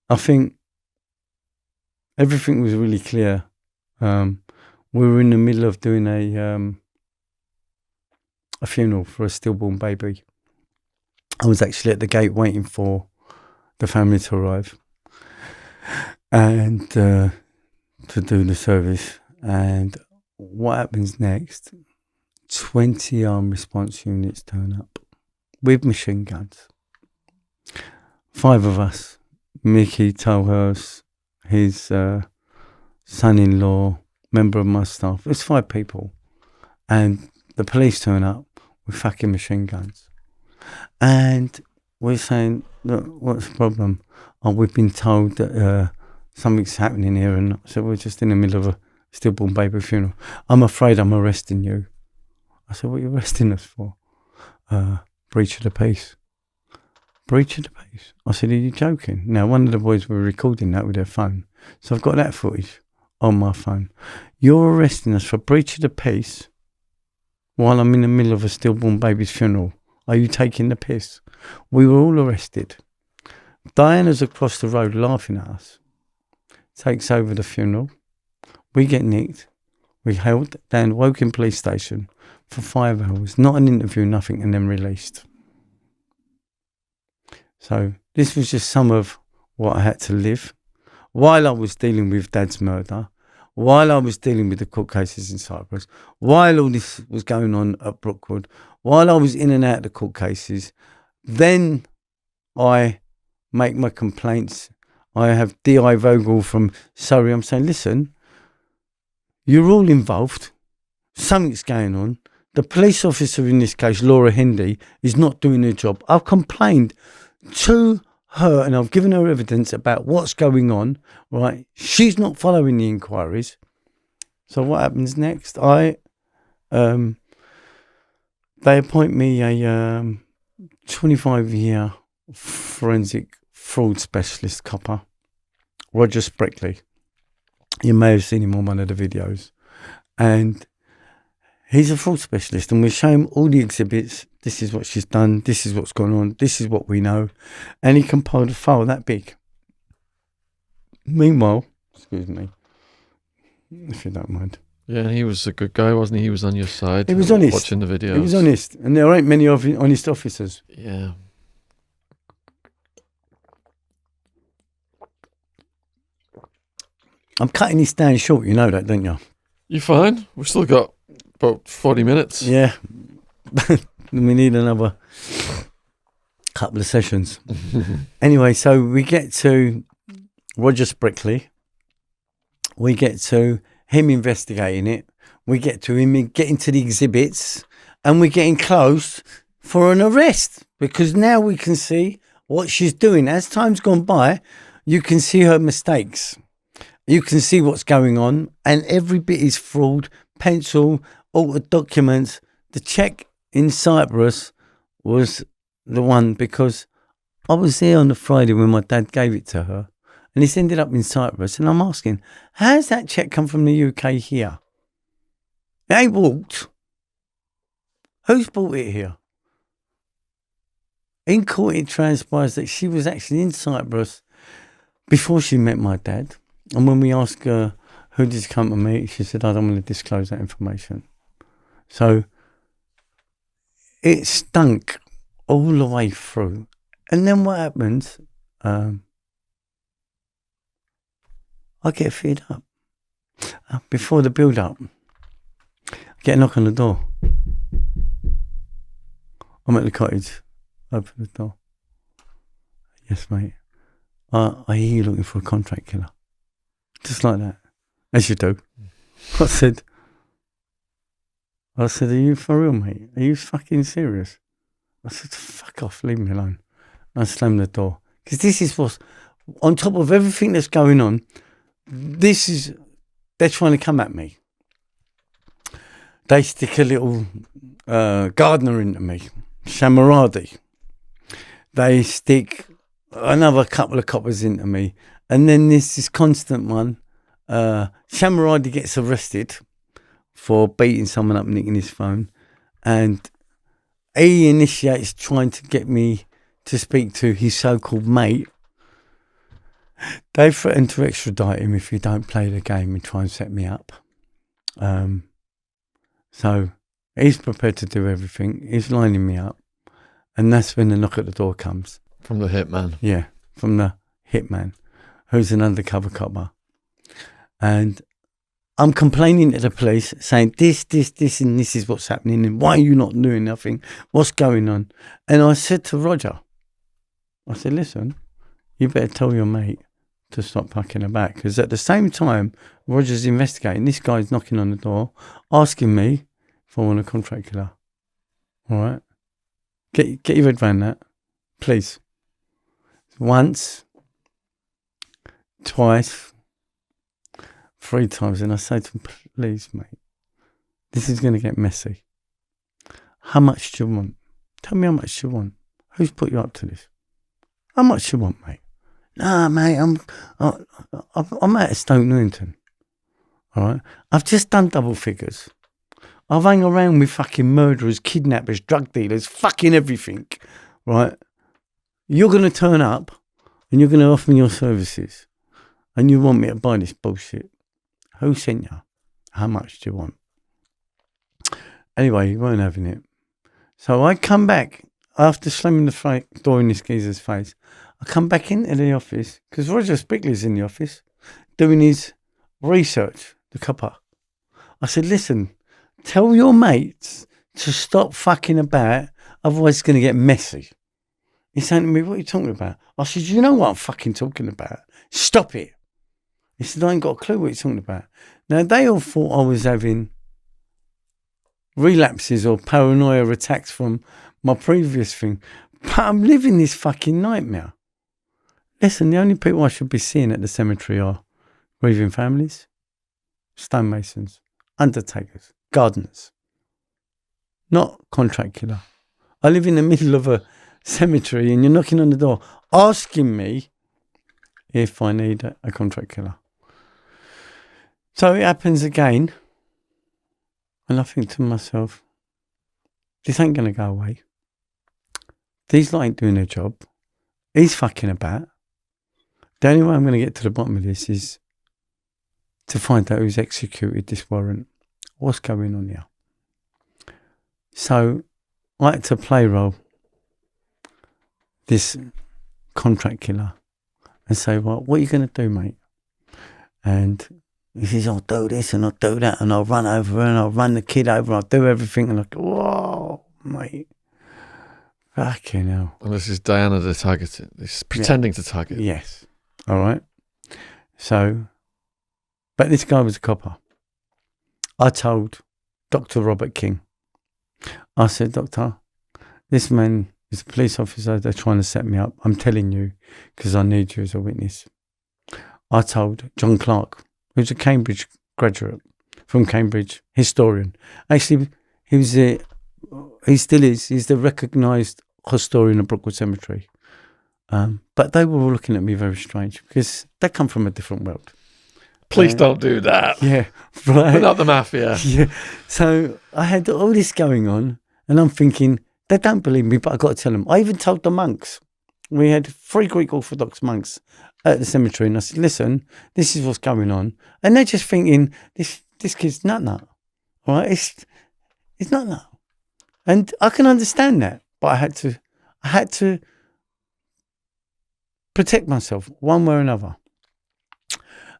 I think everything was really clear. We were in the middle of doing a funeral for a stillborn baby. I was actually at the gate waiting for the family to arrive and to do the service. And what happens next? 20 armed response units turn up with machine guns. 5 of us. Mickey Tolhurst, his son-in-law, member of my staff. It's 5 people. And the police turn up with fucking machine guns. And we're saying, look, what's the problem? Oh, we've been told that something's happening here. And I said, we're just in the middle of a stillborn baby funeral. I'm afraid I'm arresting you. I said, what are you arresting us for? Breach of the peace. Breach of the peace? I said, are you joking? Now, one of the boys were recording that with their phone. So I've got that footage on my phone. You're arresting us for breach of the peace while I'm in the middle of a stillborn baby's funeral. Are you taking the piss? We were all arrested. Diana's across the road laughing at us. Takes over the funeral. We get nicked. We held down Woking police station for 5 hours. Not an interview, nothing, and then released. So this was just some of what I had to live while I was dealing with Dad's murder, while I was dealing with the court cases in Cyprus, while all this was going on at Brookwood, while I was in and out of the court cases. Then I make my complaints. I have D.I. Vogel from Surrey. I'm saying, listen, you're all involved. Something's going on. The police officer in this case, Laura Hendy, is not doing her job. I've complained to her and I've given her evidence about what's going on, right? She's not following the inquiries. So what happens next? They appoint me a 25-year forensic fraud specialist copper, Roger Spreckley. You may have seen him on one of the videos. And he's a fraud specialist, and we show him all the exhibits. This is what she's done. This is what's going on. This is what we know. And he compiled a file that big. Meanwhile, excuse me, if you don't mind. Yeah, and he was a good guy, wasn't he? He was on your side. He was honest. Watching the videos. He was honest. And there ain't many honest officers. Yeah. I'm cutting this down short, you know that, don't you? You're fine. We've still got about 40 minutes. Yeah. We need another couple of sessions. Anyway, so we get to Roger Spreckley. We get to him investigating it. We get to him getting to the exhibits. And we're getting close for an arrest. Because now we can see what she's doing. As time's gone by, you can see her mistakes. You can see what's going on. And every bit is fraud. Pencil, altered documents. The check in Cyprus was the one, because I was there on the Friday when my dad gave it to her, and it's ended up in Cyprus. And I'm asking, how's that check come from the UK here? It ain't walked. Who's bought it here? In court, it transpires that she was actually in Cyprus before she met my dad. And when we asked her, who did come to meet, she said, I don't want to disclose that information. So it stunk all the way through. And then what happens? I get fed up. Before the build-up, I get a knock on the door. I'm at the cottage. Open the door. Yes, mate. I hear you looking for a contract killer. Just like that. As you do. I said, are you for real, mate? Are you fucking serious? I said, fuck off, leave me alone. I slammed the door. Because this is what's, on top of everything that's going on, they're trying to come at me. They stick a little gardener into me, Shamaradi. They stick another couple of coppers into me. And then there's this constant one. Shamaradi gets arrested for beating someone up, nicking his phone, and he initiates trying to get me to speak to his so-called mate. They threaten to extradite him if you don't play the game and try and set me up. So he's prepared to do everything. He's lining me up, and that's when the knock at the door comes. From the hitman. Yeah, from the hitman, who's an undercover copper. And I'm complaining to the police, saying this, and this is what's happening, and why are you not doing nothing? What's going on? And I said to Roger, I said, listen, you better tell your mate to stop fucking about, because at the same time Roger's investigating, this guy's knocking on the door, asking me if I want a contract killer. All right? Get your head around that, please. Once, twice, 3 times, and I say to him, please, mate, this is going to get messy. How much do you want? Tell me how much you want. Who's put you up to this? How much you want, mate? Nah, mate, I'm out of Stoke Newington. All right? I've just done double figures. I've hung around with fucking murderers, kidnappers, drug dealers, fucking everything, right? You're going to turn up and you're going to offer me your services and you want me to buy this bullshit. Who sent you? How much do you want? Anyway, you weren't having it. So I come back after slamming the door in this geezer's face. I come back into the office because Roger Spickley's in the office doing his research, the copper. I said, listen, tell your mates to stop fucking about, otherwise it's going to get messy. He's saying to me, what are you talking about? I said, you know what I'm fucking talking about? Stop it. He said, I ain't got a clue what you're talking about. Now, they all thought I was having relapses or paranoia attacks from my previous thing. But I'm living this fucking nightmare. Listen, the only people I should be seeing at the cemetery are grieving families, stonemasons, undertakers, gardeners, not contract killer. I live in the middle of a cemetery and you're knocking on the door asking me if I need a contract killer. So it happens again and I think to myself, this ain't going to go away. These lot ain't doing their job. He's fucking about. The only way I'm going to get to the bottom of this is to find out who's executed this warrant. What's going on here? So I had to play role this contract killer and say, well, what are you going to do, mate? And he says, I'll do this and I'll do that and I'll run over and I'll run the kid over, I'll do everything. And I go, whoa, mate. Fucking hell. And this is Diana the target. This pretending to target. Yes. All right. So, but this guy was a copper. I told Dr. Robert King, I said, Doctor, this man is a police officer. They're trying to set me up. I'm telling you because I need you as a witness. I told John Clark, who's a Cambridge graduate from Cambridge, historian. Actually, he still is. He's the recognised historian of Brookside Cemetery. But they were all looking at me very strange because they come from a different world. Please don't do that. Yeah, right. We're not the Mafia. Yeah. So I had all this going on and I'm thinking, they don't believe me, but I got to tell them. I even told the monks. We had 3 Greek Orthodox monks at the cemetery and I said, listen, this is what's going on. And they're just thinking, this kid's nut. All right? It's nut. And I can understand that, but I had to protect myself one way or another.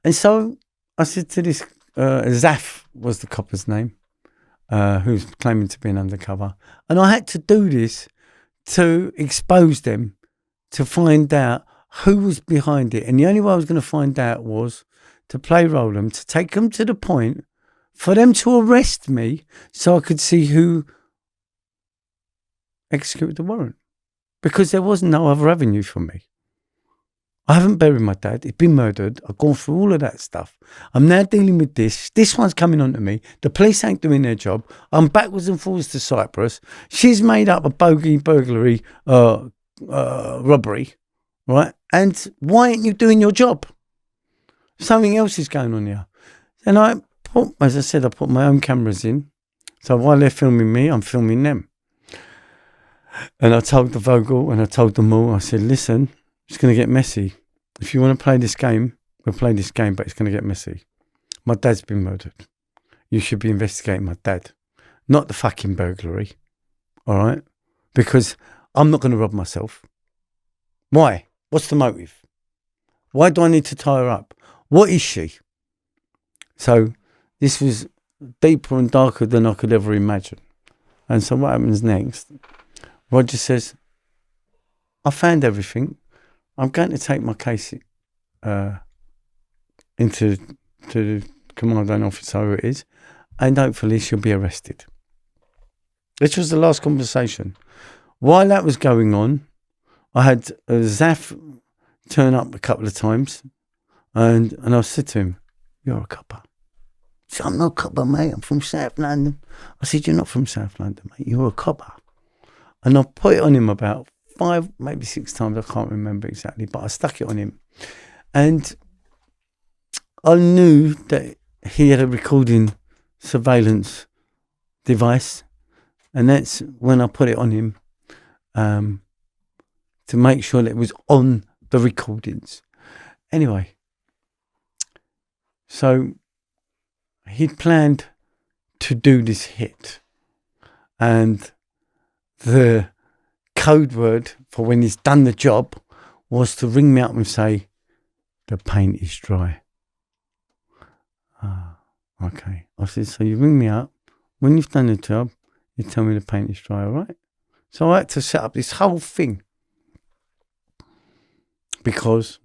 And so I said to this, Zaf was the copper's name, who's claiming to be an undercover. And I had to do this to expose them, to find out who was behind it. And the only way I was going to find out was to play role them, to take them to the point for them to arrest me so I could see who executed the warrant. Because there was no other avenue for me. I haven't buried my dad. He's been murdered. I've gone through all of that stuff. I'm now dealing with this. This one's coming on to me. The police ain't doing their job. I'm backwards and forwards to Cyprus. She's made up a bogey burglary robbery, right? And why aren't you doing your job? Something else is going on here. And as I said, I put my own cameras in. So while they're filming me, I'm filming them. And I told the Vogel and I told them all, I said, listen, it's going to get messy. If you want to play this game, we'll play this game, but it's going to get messy. My dad's been murdered. You should be investigating my dad, not the fucking burglary. All right? Because I'm not going to rob myself. Why? What's the motive? Why do I need to tie her up? What is she? So this was deeper and darker than I could ever imagine. And so what happens next? Roger says, I found everything. I'm going to take my case into the commanding officer, who it is, and hopefully she'll be arrested. This was the last conversation. While that was going on, I had Zaf turn up a couple of times. And I said to him, "You're a copper." He said, "I'm not a copper, mate. I'm from South London." I said, "You're not from South London, mate. You're a copper." And I put it on him about 5, maybe 6 times. I can't remember exactly, but I stuck it on him. And I knew that he had a recording surveillance device. And that's when I put it on him to make sure that it was on the recordings. Anyway, so he'd planned to do this hit. And the code word for when he's done the job was to ring me up and say, "The paint is dry." Okay. I said, "So you ring me up. When you've done the job, you tell me the paint is dry, all right?" So I had to set up this whole thing because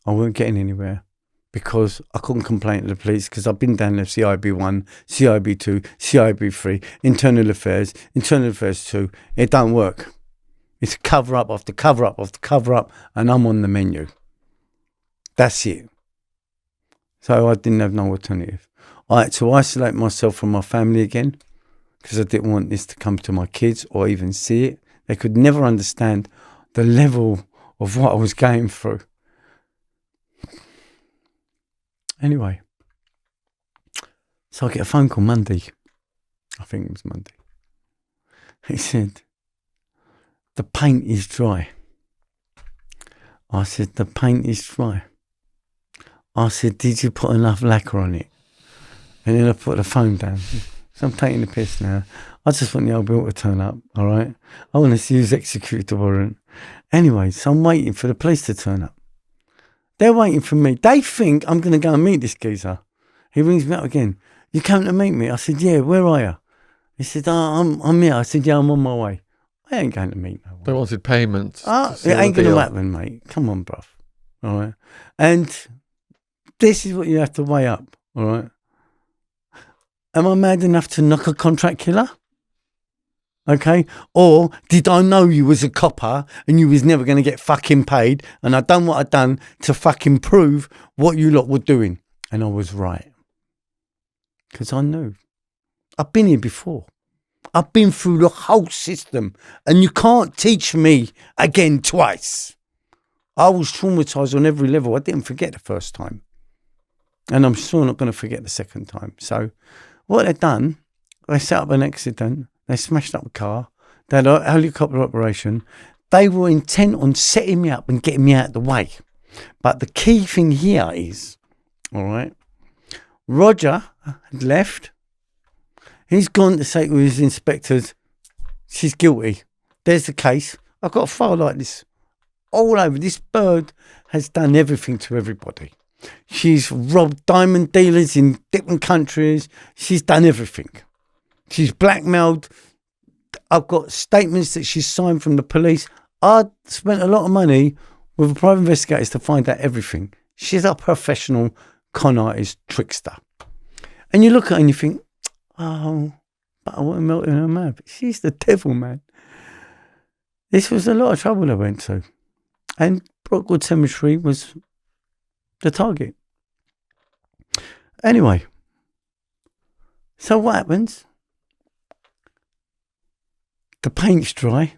I weren't getting anywhere, because I couldn't complain to the police because I've been down there CIB1, CIB2, CIB3, Internal Affairs 2. It don't work. It's cover up after cover up after cover up, and I'm on the menu. That's it. So I didn't have no alternative. I had to isolate myself from my family again because I didn't want this to come to my kids or even see it. They could never understand the level of what I was going through. Anyway, so I get a phone call Monday. I think it was Monday. He said, "The paint is dry." I said, "The paint is dry." I said, "Did you put enough lacquer on it?" And then I put the phone down. So I'm taking the piss now. I just want the old bill to turn up, all right? I want to use execute the warrant. Anyway, so I'm waiting for the police to turn up. They're waiting for me. They think I'm going to go and meet this geezer. He rings me up again. "You came to meet me?" I said, "Yeah, where are you?" He said, I'm here." I said, "Yeah, I'm on my way." I ain't going to meet no one. They wanted payment. It ain't going to happen, mate. Come on, bruv. All right? And this is what you have to weigh up, all right? Am I mad enough to knock a contract killer? Okay? Or did I know you was a copper and you was never going to get fucking paid, and I done what I done to fucking prove what you lot were doing? And I was right. Because I knew. I've been here before. I've been through the whole system, and you can't teach me again twice. I was traumatised on every level. I didn't forget the first time. And I'm sure not going to forget the second time. So what they've done, they set up an accident. They smashed up a car. They had a helicopter operation. They were intent on setting me up and getting me out of the way. But the key thing here is, all right, Roger had left. He's gone to say to his inspectors, she's guilty. There's the case. I've got a file like this all over. This bird has done everything to everybody. She's robbed diamond dealers in different countries. She's done everything. She's blackmailed. I've got statements that she's signed from the police. I spent a lot of money with private investigators to find out everything. She's a professional con artist trickster. And you look at her and you think, oh, but I want to melt in her mouth. She's the devil, man. This was a lot of trouble I went to. And Brookside Cemetery was the target. Anyway, so what happens? The paint's dry.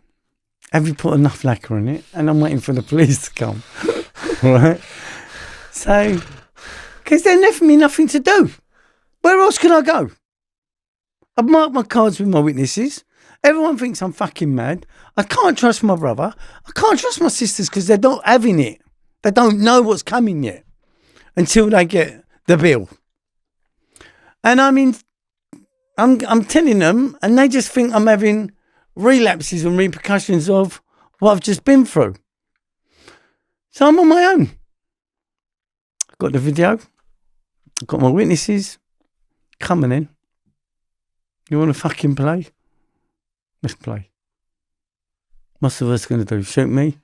Have you put enough lacquer on it? And I'm waiting for the police to come. Right? So, because they left me nothing to do. Where else can I go? I've marked my cards with my witnesses. Everyone thinks I'm fucking mad. I can't trust my brother. I can't trust my sisters because they're not having it. They don't know what's coming yet until they get the bill. And I mean, I'm telling them, and they just think I'm having relapses and repercussions of what I've just been through. So I'm on my own. I've got the video. I've got my witnesses coming in. You want to fucking play? Let's play. What's the worst going to do? Shoot me?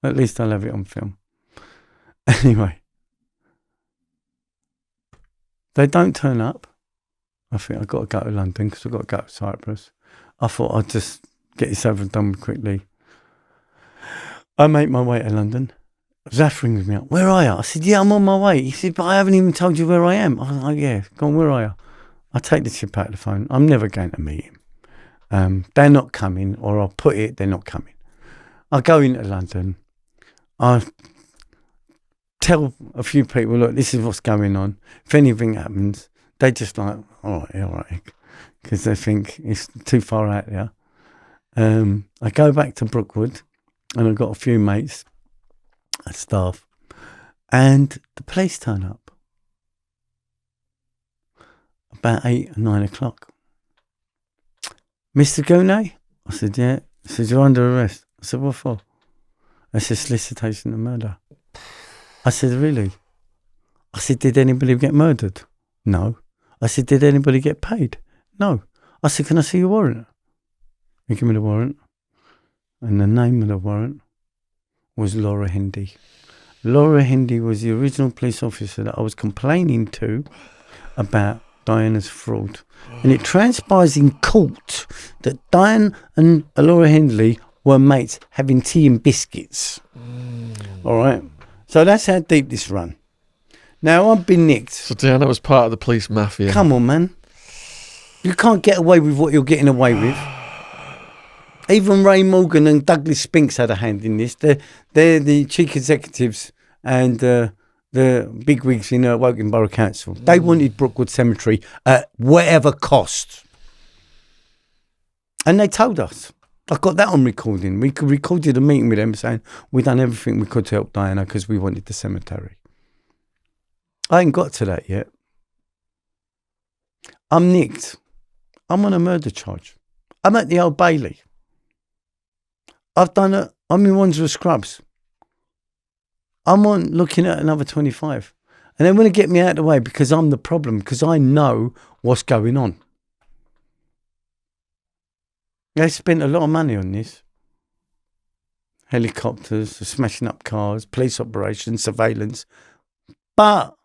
At least I'll have it on film. Anyway. They don't turn up. I think I've got to go to London because I've got to go to Cyprus. I thought I'd just get this over and done with quickly. I make my way to London Zaf rings me up. Where are you? I said, yeah, I'm on my way. He said, but I haven't even told you where I am. I was like, yeah, go on, where are you? I take the chip out of the phone. I'm never going to meet him. They're not coming, or I'll put it, they're not coming. I go into London. I tell a few people, look, this is what's going on. If anything happens, they just like, all right, because they think it's too far out there. I go back to Brookwood, and I've got a few mates, staff, and the police turn up about 8 or 9 o'clock. Mr. Guneys? I said, yeah. I said, you're under arrest. I said, what for? I said, solicitation of murder. I said, really? I said, did anybody get murdered? No. I said, did anybody get paid? No. I said, can I see your warrant? He gave me the warrant. And the name of the warrant was Laura Hendy. Laura Hendy was the original police officer that I was complaining to about Diana's fraud. And it transpires in court that Diane and Laura Hendy were mates having tea and biscuits. All right? So that's how deep this run. Now, I've been nicked. So Diana was part of the police mafia. Come on, man. You can't get away with what you're getting away with. Even Ray Morgan and Douglas Spinks had a hand in this. They're the chief executives and the bigwigs in Woking Borough Council. They wanted Brookside Cemetery at whatever cost. And they told us. I got that on recording. We recorded a meeting with them saying we done everything we could to help Diana because we wanted the cemetery. I ain't got to that yet. I'm nicked. I'm on a murder charge. I'm at the Old Bailey. I'm in Wandsworth Scrubs. I'm on looking at another 25. And they want to get me out of the way because I'm the problem, because I know what's going on. They spent a lot of money on this. Helicopters, smashing up cars, police operations, surveillance. But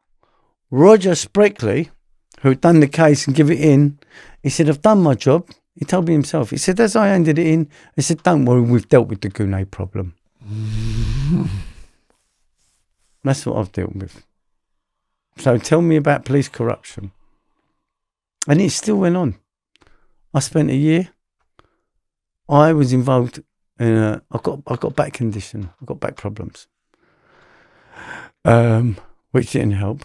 Roger Spreckley, who had done the case and give it in, he said, I've done my job. He told me himself. He said, as I handed it in, he said, don't worry, we've dealt with the Guneys problem. That's what I've dealt with. So tell me about police corruption. And it still went on. I spent a year. I was involved in I got back condition. I got back problems. Which didn't help.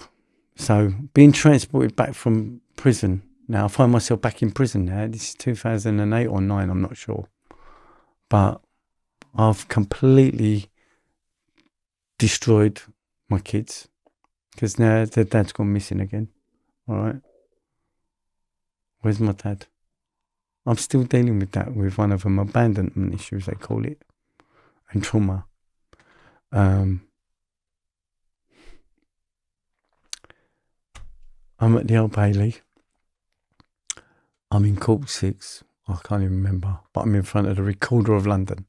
So being transported back from prison. Now I find myself back in prison now. This is 2008 or 9, I'm not sure. But I've completely destroyed my kids. Because now their dad's gone missing again. All right. Where's my dad? I'm still dealing with that, with one of them, abandonment issues, they call it, and trauma. I'm at the Old Bailey. I'm in Court 6. I can't even remember, but I'm in front of the Recorder of London.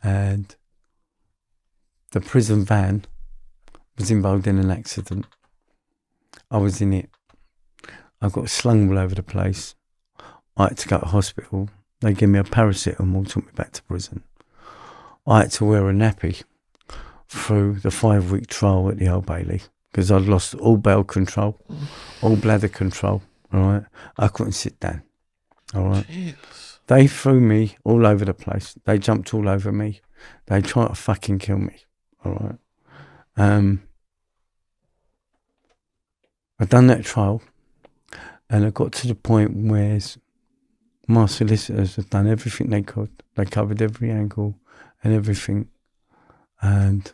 And the prison van was involved in an accident. I was in it. I got slung all over the place. I had to go to hospital. They gave me a paracetamol, took me back to prison. I had to wear a nappy through the 5-week trial at the Old Bailey because I'd lost all bowel control, all bladder control. All right, I couldn't sit down. All right, Jesus. They threw me all over the place. They jumped all over me. They tried to fucking kill me. All right. I'd done that trial. And I got to the point where my solicitors had done everything they could. They covered every angle and everything. And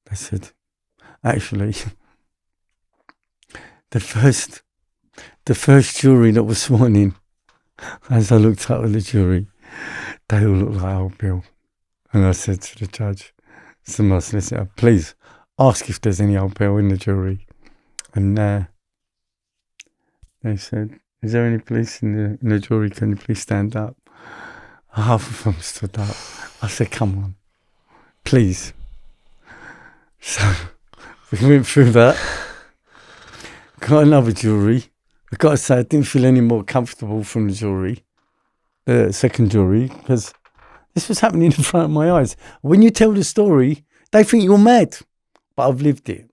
they said, actually, the first jury that was sworn in, as I looked up at the jury, they all looked like old Bill. And I said to the judge, to my solicitor, please ask if there's any old Bill in the jury. And they said, is there any police in the jury? Can you please stand up? Half of them stood up. I said, come on, please. So we went through that. Got another jury. I've got to say, I didn't feel any more comfortable from the jury, the second jury, because This was happening in front of my eyes. When you tell the story, they think you're mad. But I've lived it.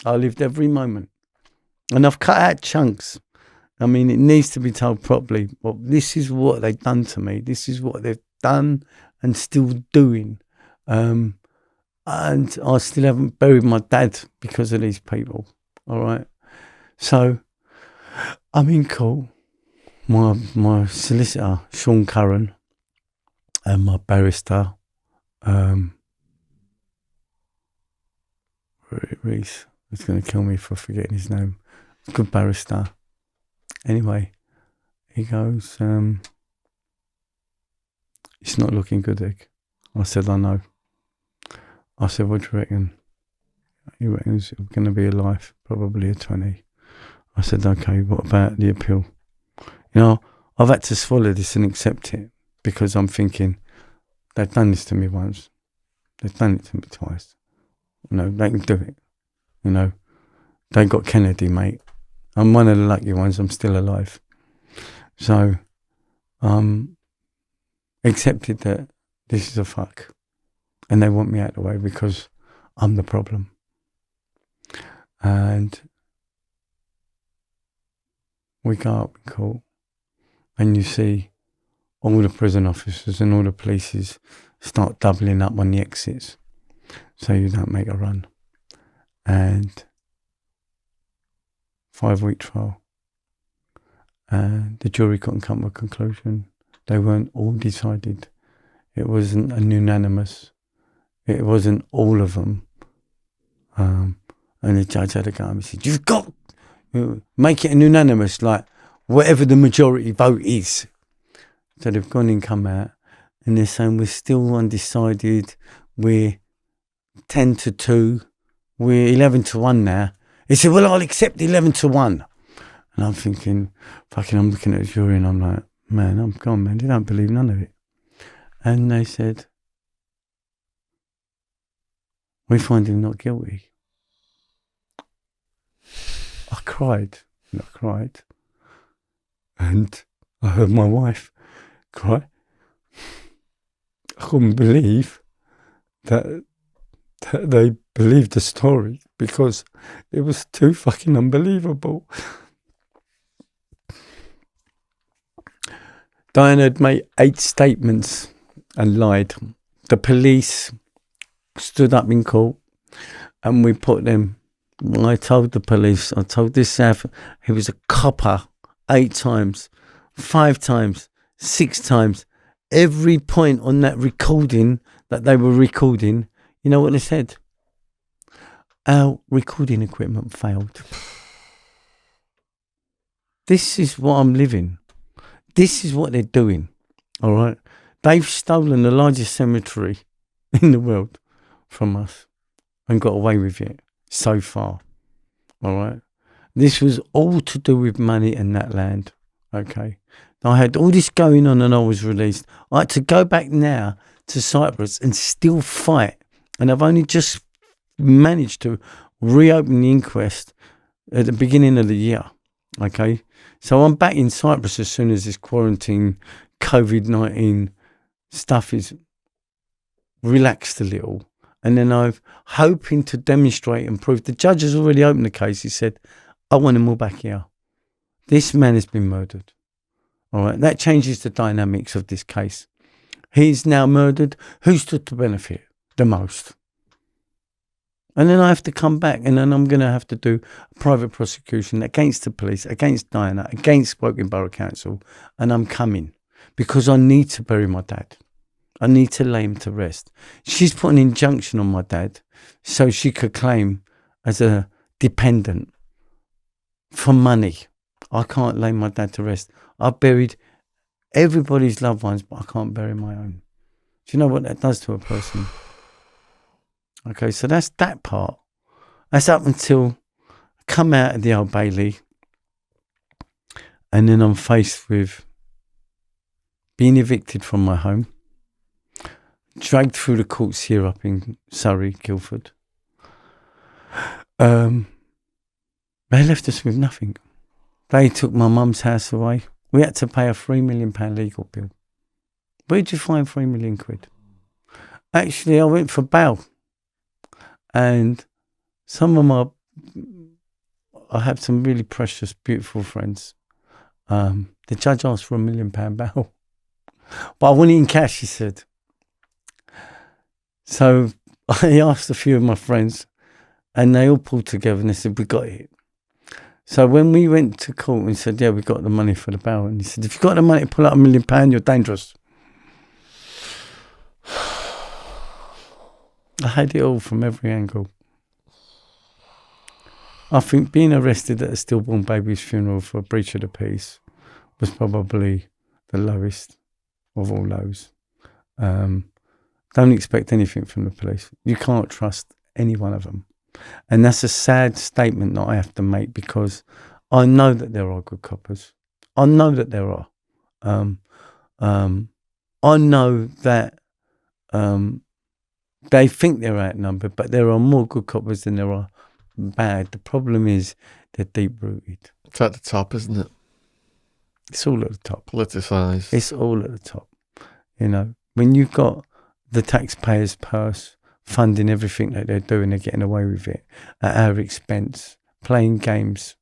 I lived every moment. And I've cut out chunks. I mean, it needs to be told properly. Well, this is what they've done to me. This is what they've done and still doing. And I still haven't buried my dad because of these people. All right. So I'm in court. My solicitor, Shaun and my barrister, Reese, is going to kill me for forgetting his name. Good barrister. Anyway, he goes, it's not looking good, Egg. I said, I know. I said, what do you reckon? He reckons it's going to be a life, probably a 20. I said, okay, what about the appeal? You know, I've had to swallow this and accept it because I'm thinking, they've done this to me once. They've done it to me twice. You know, they can do it. You know, they got Kennedy, mate. I'm one of the lucky ones. I'm still alive. So, accepted that this is a fuck. And they want me out of the way because I'm the problem. And we go up in court and you see all the prison officers and all the police start doubling up on the exits so you don't make a run. And 5-week trial. And the jury couldn't come to a conclusion. They weren't all decided. It wasn't an unanimous. It wasn't all of them. And the judge had to go and said, you've got to make it an unanimous, like whatever the majority vote is. So they've gone and come out and they're saying we're still undecided. We're 10-2. We're 11-1 now. He said, well, I'll accept 11-1. And I'm thinking, I'm looking at the jury and I'm like, man, I'm gone, man. They don't believe none of it. And they said, we find him not guilty. I cried. And I heard my wife cry. I couldn't believe that they believed the story because it was too fucking unbelievable. Diana had made 8 statements and lied. The police stood up in court and we put them. I told the police, I told this South, he was a copper 8 times, 5 times, 6 times. Every point on that recording that they were recording, you know what they said? Our recording equipment failed. This is what I'm living. This is what they're doing. All right. They've stolen the largest cemetery in the world from us and got away with it so far. All right. This was all to do with money and that land. Okay. I had all this going on and I was released. I had to go back now to Cyprus and still fight. And I've only just managed to reopen the inquest at the beginning of the year. Okay. So I'm back in Cyprus as soon as this quarantine, COVID-19 stuff is relaxed a little. And then I'm hoping to demonstrate and prove. The judge has already opened the case. He said, I want them all back here. This man has been murdered. All right. That changes the dynamics of this case. He's now murdered. Who stood to benefit the most? And then I have to come back and then I'm going to have to do a private prosecution against the police, against Diana, against Woking Borough Council. And I'm coming because I need to bury my dad. I need to lay him to rest. She's put an injunction on my dad so she could claim as a dependent for money. I can't lay my dad to rest. I've buried everybody's loved ones, but I can't bury my own. Do you know what that does to a person? Okay, so that's that part. That's up until I come out of the Old Bailey and then I'm faced with being evicted from my home, dragged through the courts here up in Surrey, Guildford. They left us with nothing. They took my mum's house away. We had to pay a £3 million legal bill. Where'd you find 3 million quid? Actually, I went for bail. And I have some really precious, beautiful friends. The judge asked for £1 million bail. But I want it in cash, he said. So I asked a few of my friends, and they all pulled together and they said, we got it. So when we went to court and said, yeah, we got the money for the bail, and he said, if you've got the money to pull out £1 million, you're dangerous. I had it all from every angle. I think being arrested at a stillborn baby's funeral for a breach of the peace was probably the lowest of all lows. Don't expect anything from the police. You can't trust any one of them. And that's a sad statement that I have to make, because I know that there are good coppers. I know that there are. I know that they think they're outnumbered, but there are more good coppers than there are bad. The problem is they're deep-rooted. It's at the top, isn't it? It's all at the top. Politicised. It's all at the top. You know, when you've got the taxpayers' purse funding everything that they're doing, they're getting away with it at our expense, playing games,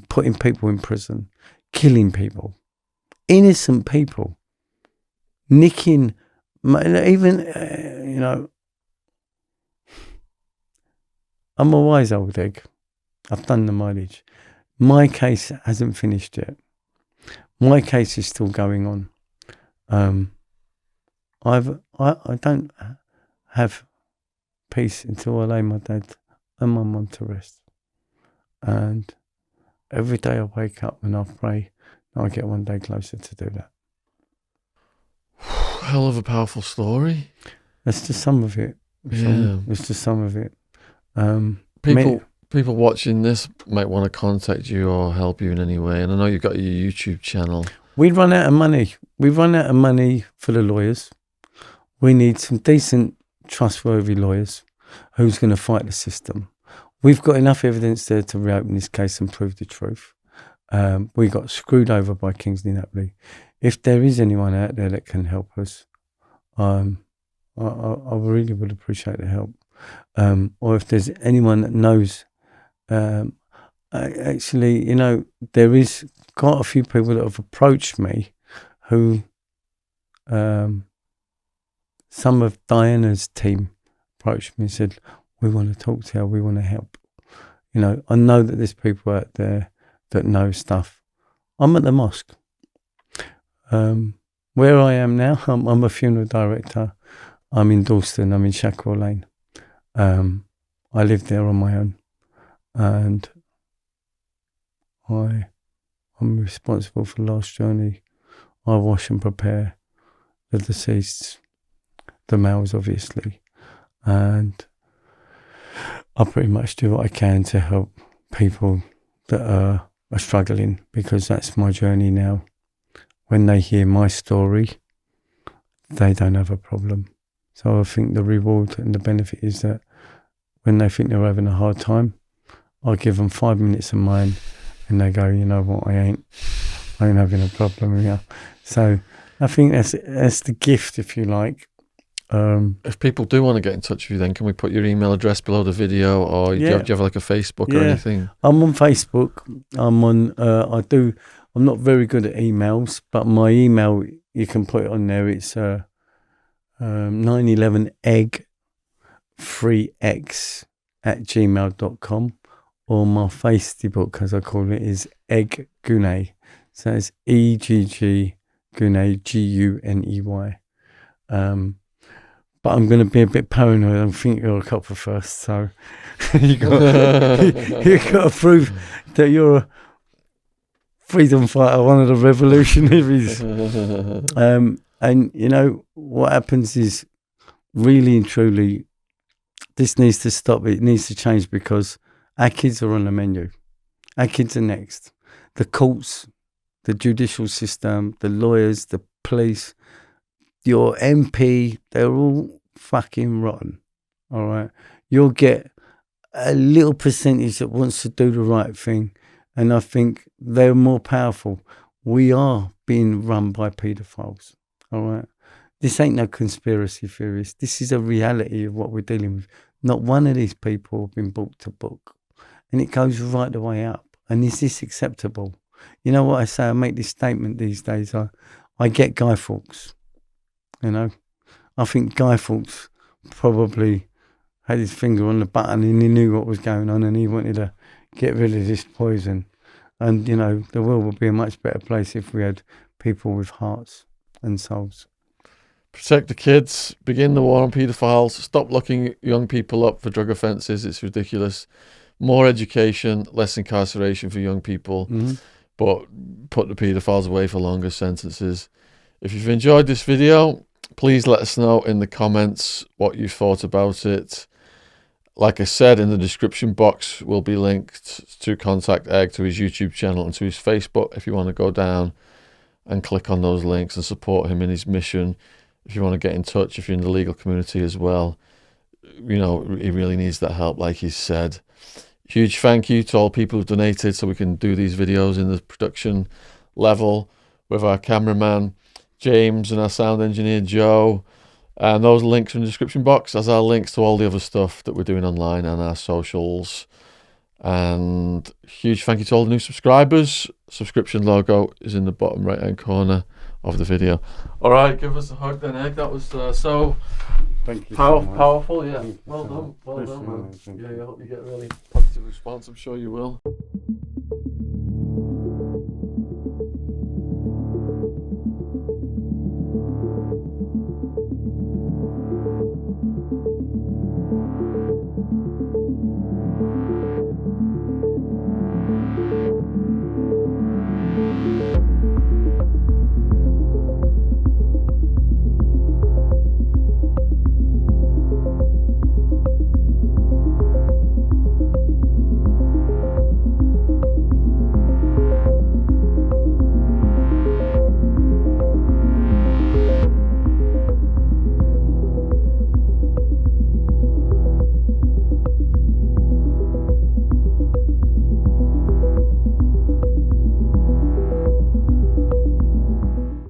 putting people in prison, killing people, innocent people, nicking, even, you know, I'm a wise old egg. I've done the mileage. My case hasn't finished yet. My case is still going on. I don't have peace until I lay my dad and my mum to rest. And every day I wake up and I pray that I get one day closer to do that. Hell of a powerful story. That's just some of it. Yeah. It's just some of it. People watching this might want to contact you or help you in any way. And I know you've got your YouTube channel. We run out of money. We run out of money for the lawyers. We need some decent, trustworthy lawyers who's going to fight the system. We've got enough evidence there to reopen this case and prove the truth. We got screwed over by Kingsley Napley. If there is anyone out there that can help us, I really would appreciate the help. Or if there's anyone that knows, actually, you know, there is quite a few people that have approached me who, some of Diana's team approached me and said, we want to talk to you, we want to help. You know, I know that there's people out there that know stuff. I'm at the mosque. Where I am now, I'm a funeral director. I'm in Dalston, I'm in Shackwell Lane. I live there on my own, and I'm responsible for the last journey. I wash and prepare the deceased, the males obviously, and I pretty much do what I can to help people that are struggling, because that's my journey now. When they hear my story, they don't have a problem. So I think the reward and the benefit is that when they think they're having a hard time, I give them 5 minutes of mine and they go, you know what, I ain't having a problem here. So I think that's the gift, if you like. If people do want to get in touch with you, then can we put your email address below the video, or do you have like a Facebook or anything? I'm on Facebook. I'm not very good at emails, but my email, you can put it on there. It's 911egg3x@gmail.com, or my Facebook, as I call it, is Egg Guney. So it's EGG Guney, GUNEY. But I'm going to be a bit paranoid. I think you're a copper first, so you got to prove that you're a freedom fighter, one of the revolutionaries. And you know what happens is, really and truly, this needs to stop. It needs to change, because our kids are on the menu. Our kids are next. The courts, the judicial system, the lawyers, the police, your MP, they're all fucking rotten. All right. You'll get a little percentage that wants to do the right thing. And I think they're more powerful. We are being run by paedophiles. All right. This ain't no conspiracy theorist. This is a reality of what we're dealing with. Not one of these people have been brought to book. And it goes right the way up. And is this acceptable? You know what I say? I make this statement these days. I get Guy Fawkes. You know? I think Guy Fawkes probably had his finger on the button and he knew what was going on and he wanted to get rid of this poison. And, you know, the world would be a much better place if we had people with hearts and souls. Protect the kids, begin the war on paedophiles, stop locking young people up for drug offences, it's ridiculous. More education, less incarceration for young people, but put the paedophiles away for longer sentences. If you've enjoyed this video, please let us know in the comments what you thought about it. Like I said, in the description box will be linked to contact Egg, to his YouTube channel and to his Facebook if you want to go down and click on those links and support him in his mission. If you want to get in touch, if you're in the legal community as well, you know, he really needs that help, like he said. Huge thank you to all people who've donated so we can do these videos in the production level with our cameraman, James, and our sound engineer, Joe. And those links in the description box as our links to all the other stuff that we're doing online and our socials. And huge thank you to all the new subscribers. Subscription logo is in the bottom right hand corner of the video. All right, give us a hug then, Egg. That was so Thank you powerful. Yeah, Thank you well so done, much. well done, man. Thank Yeah, you. I hope you get a really positive response. I'm sure you will.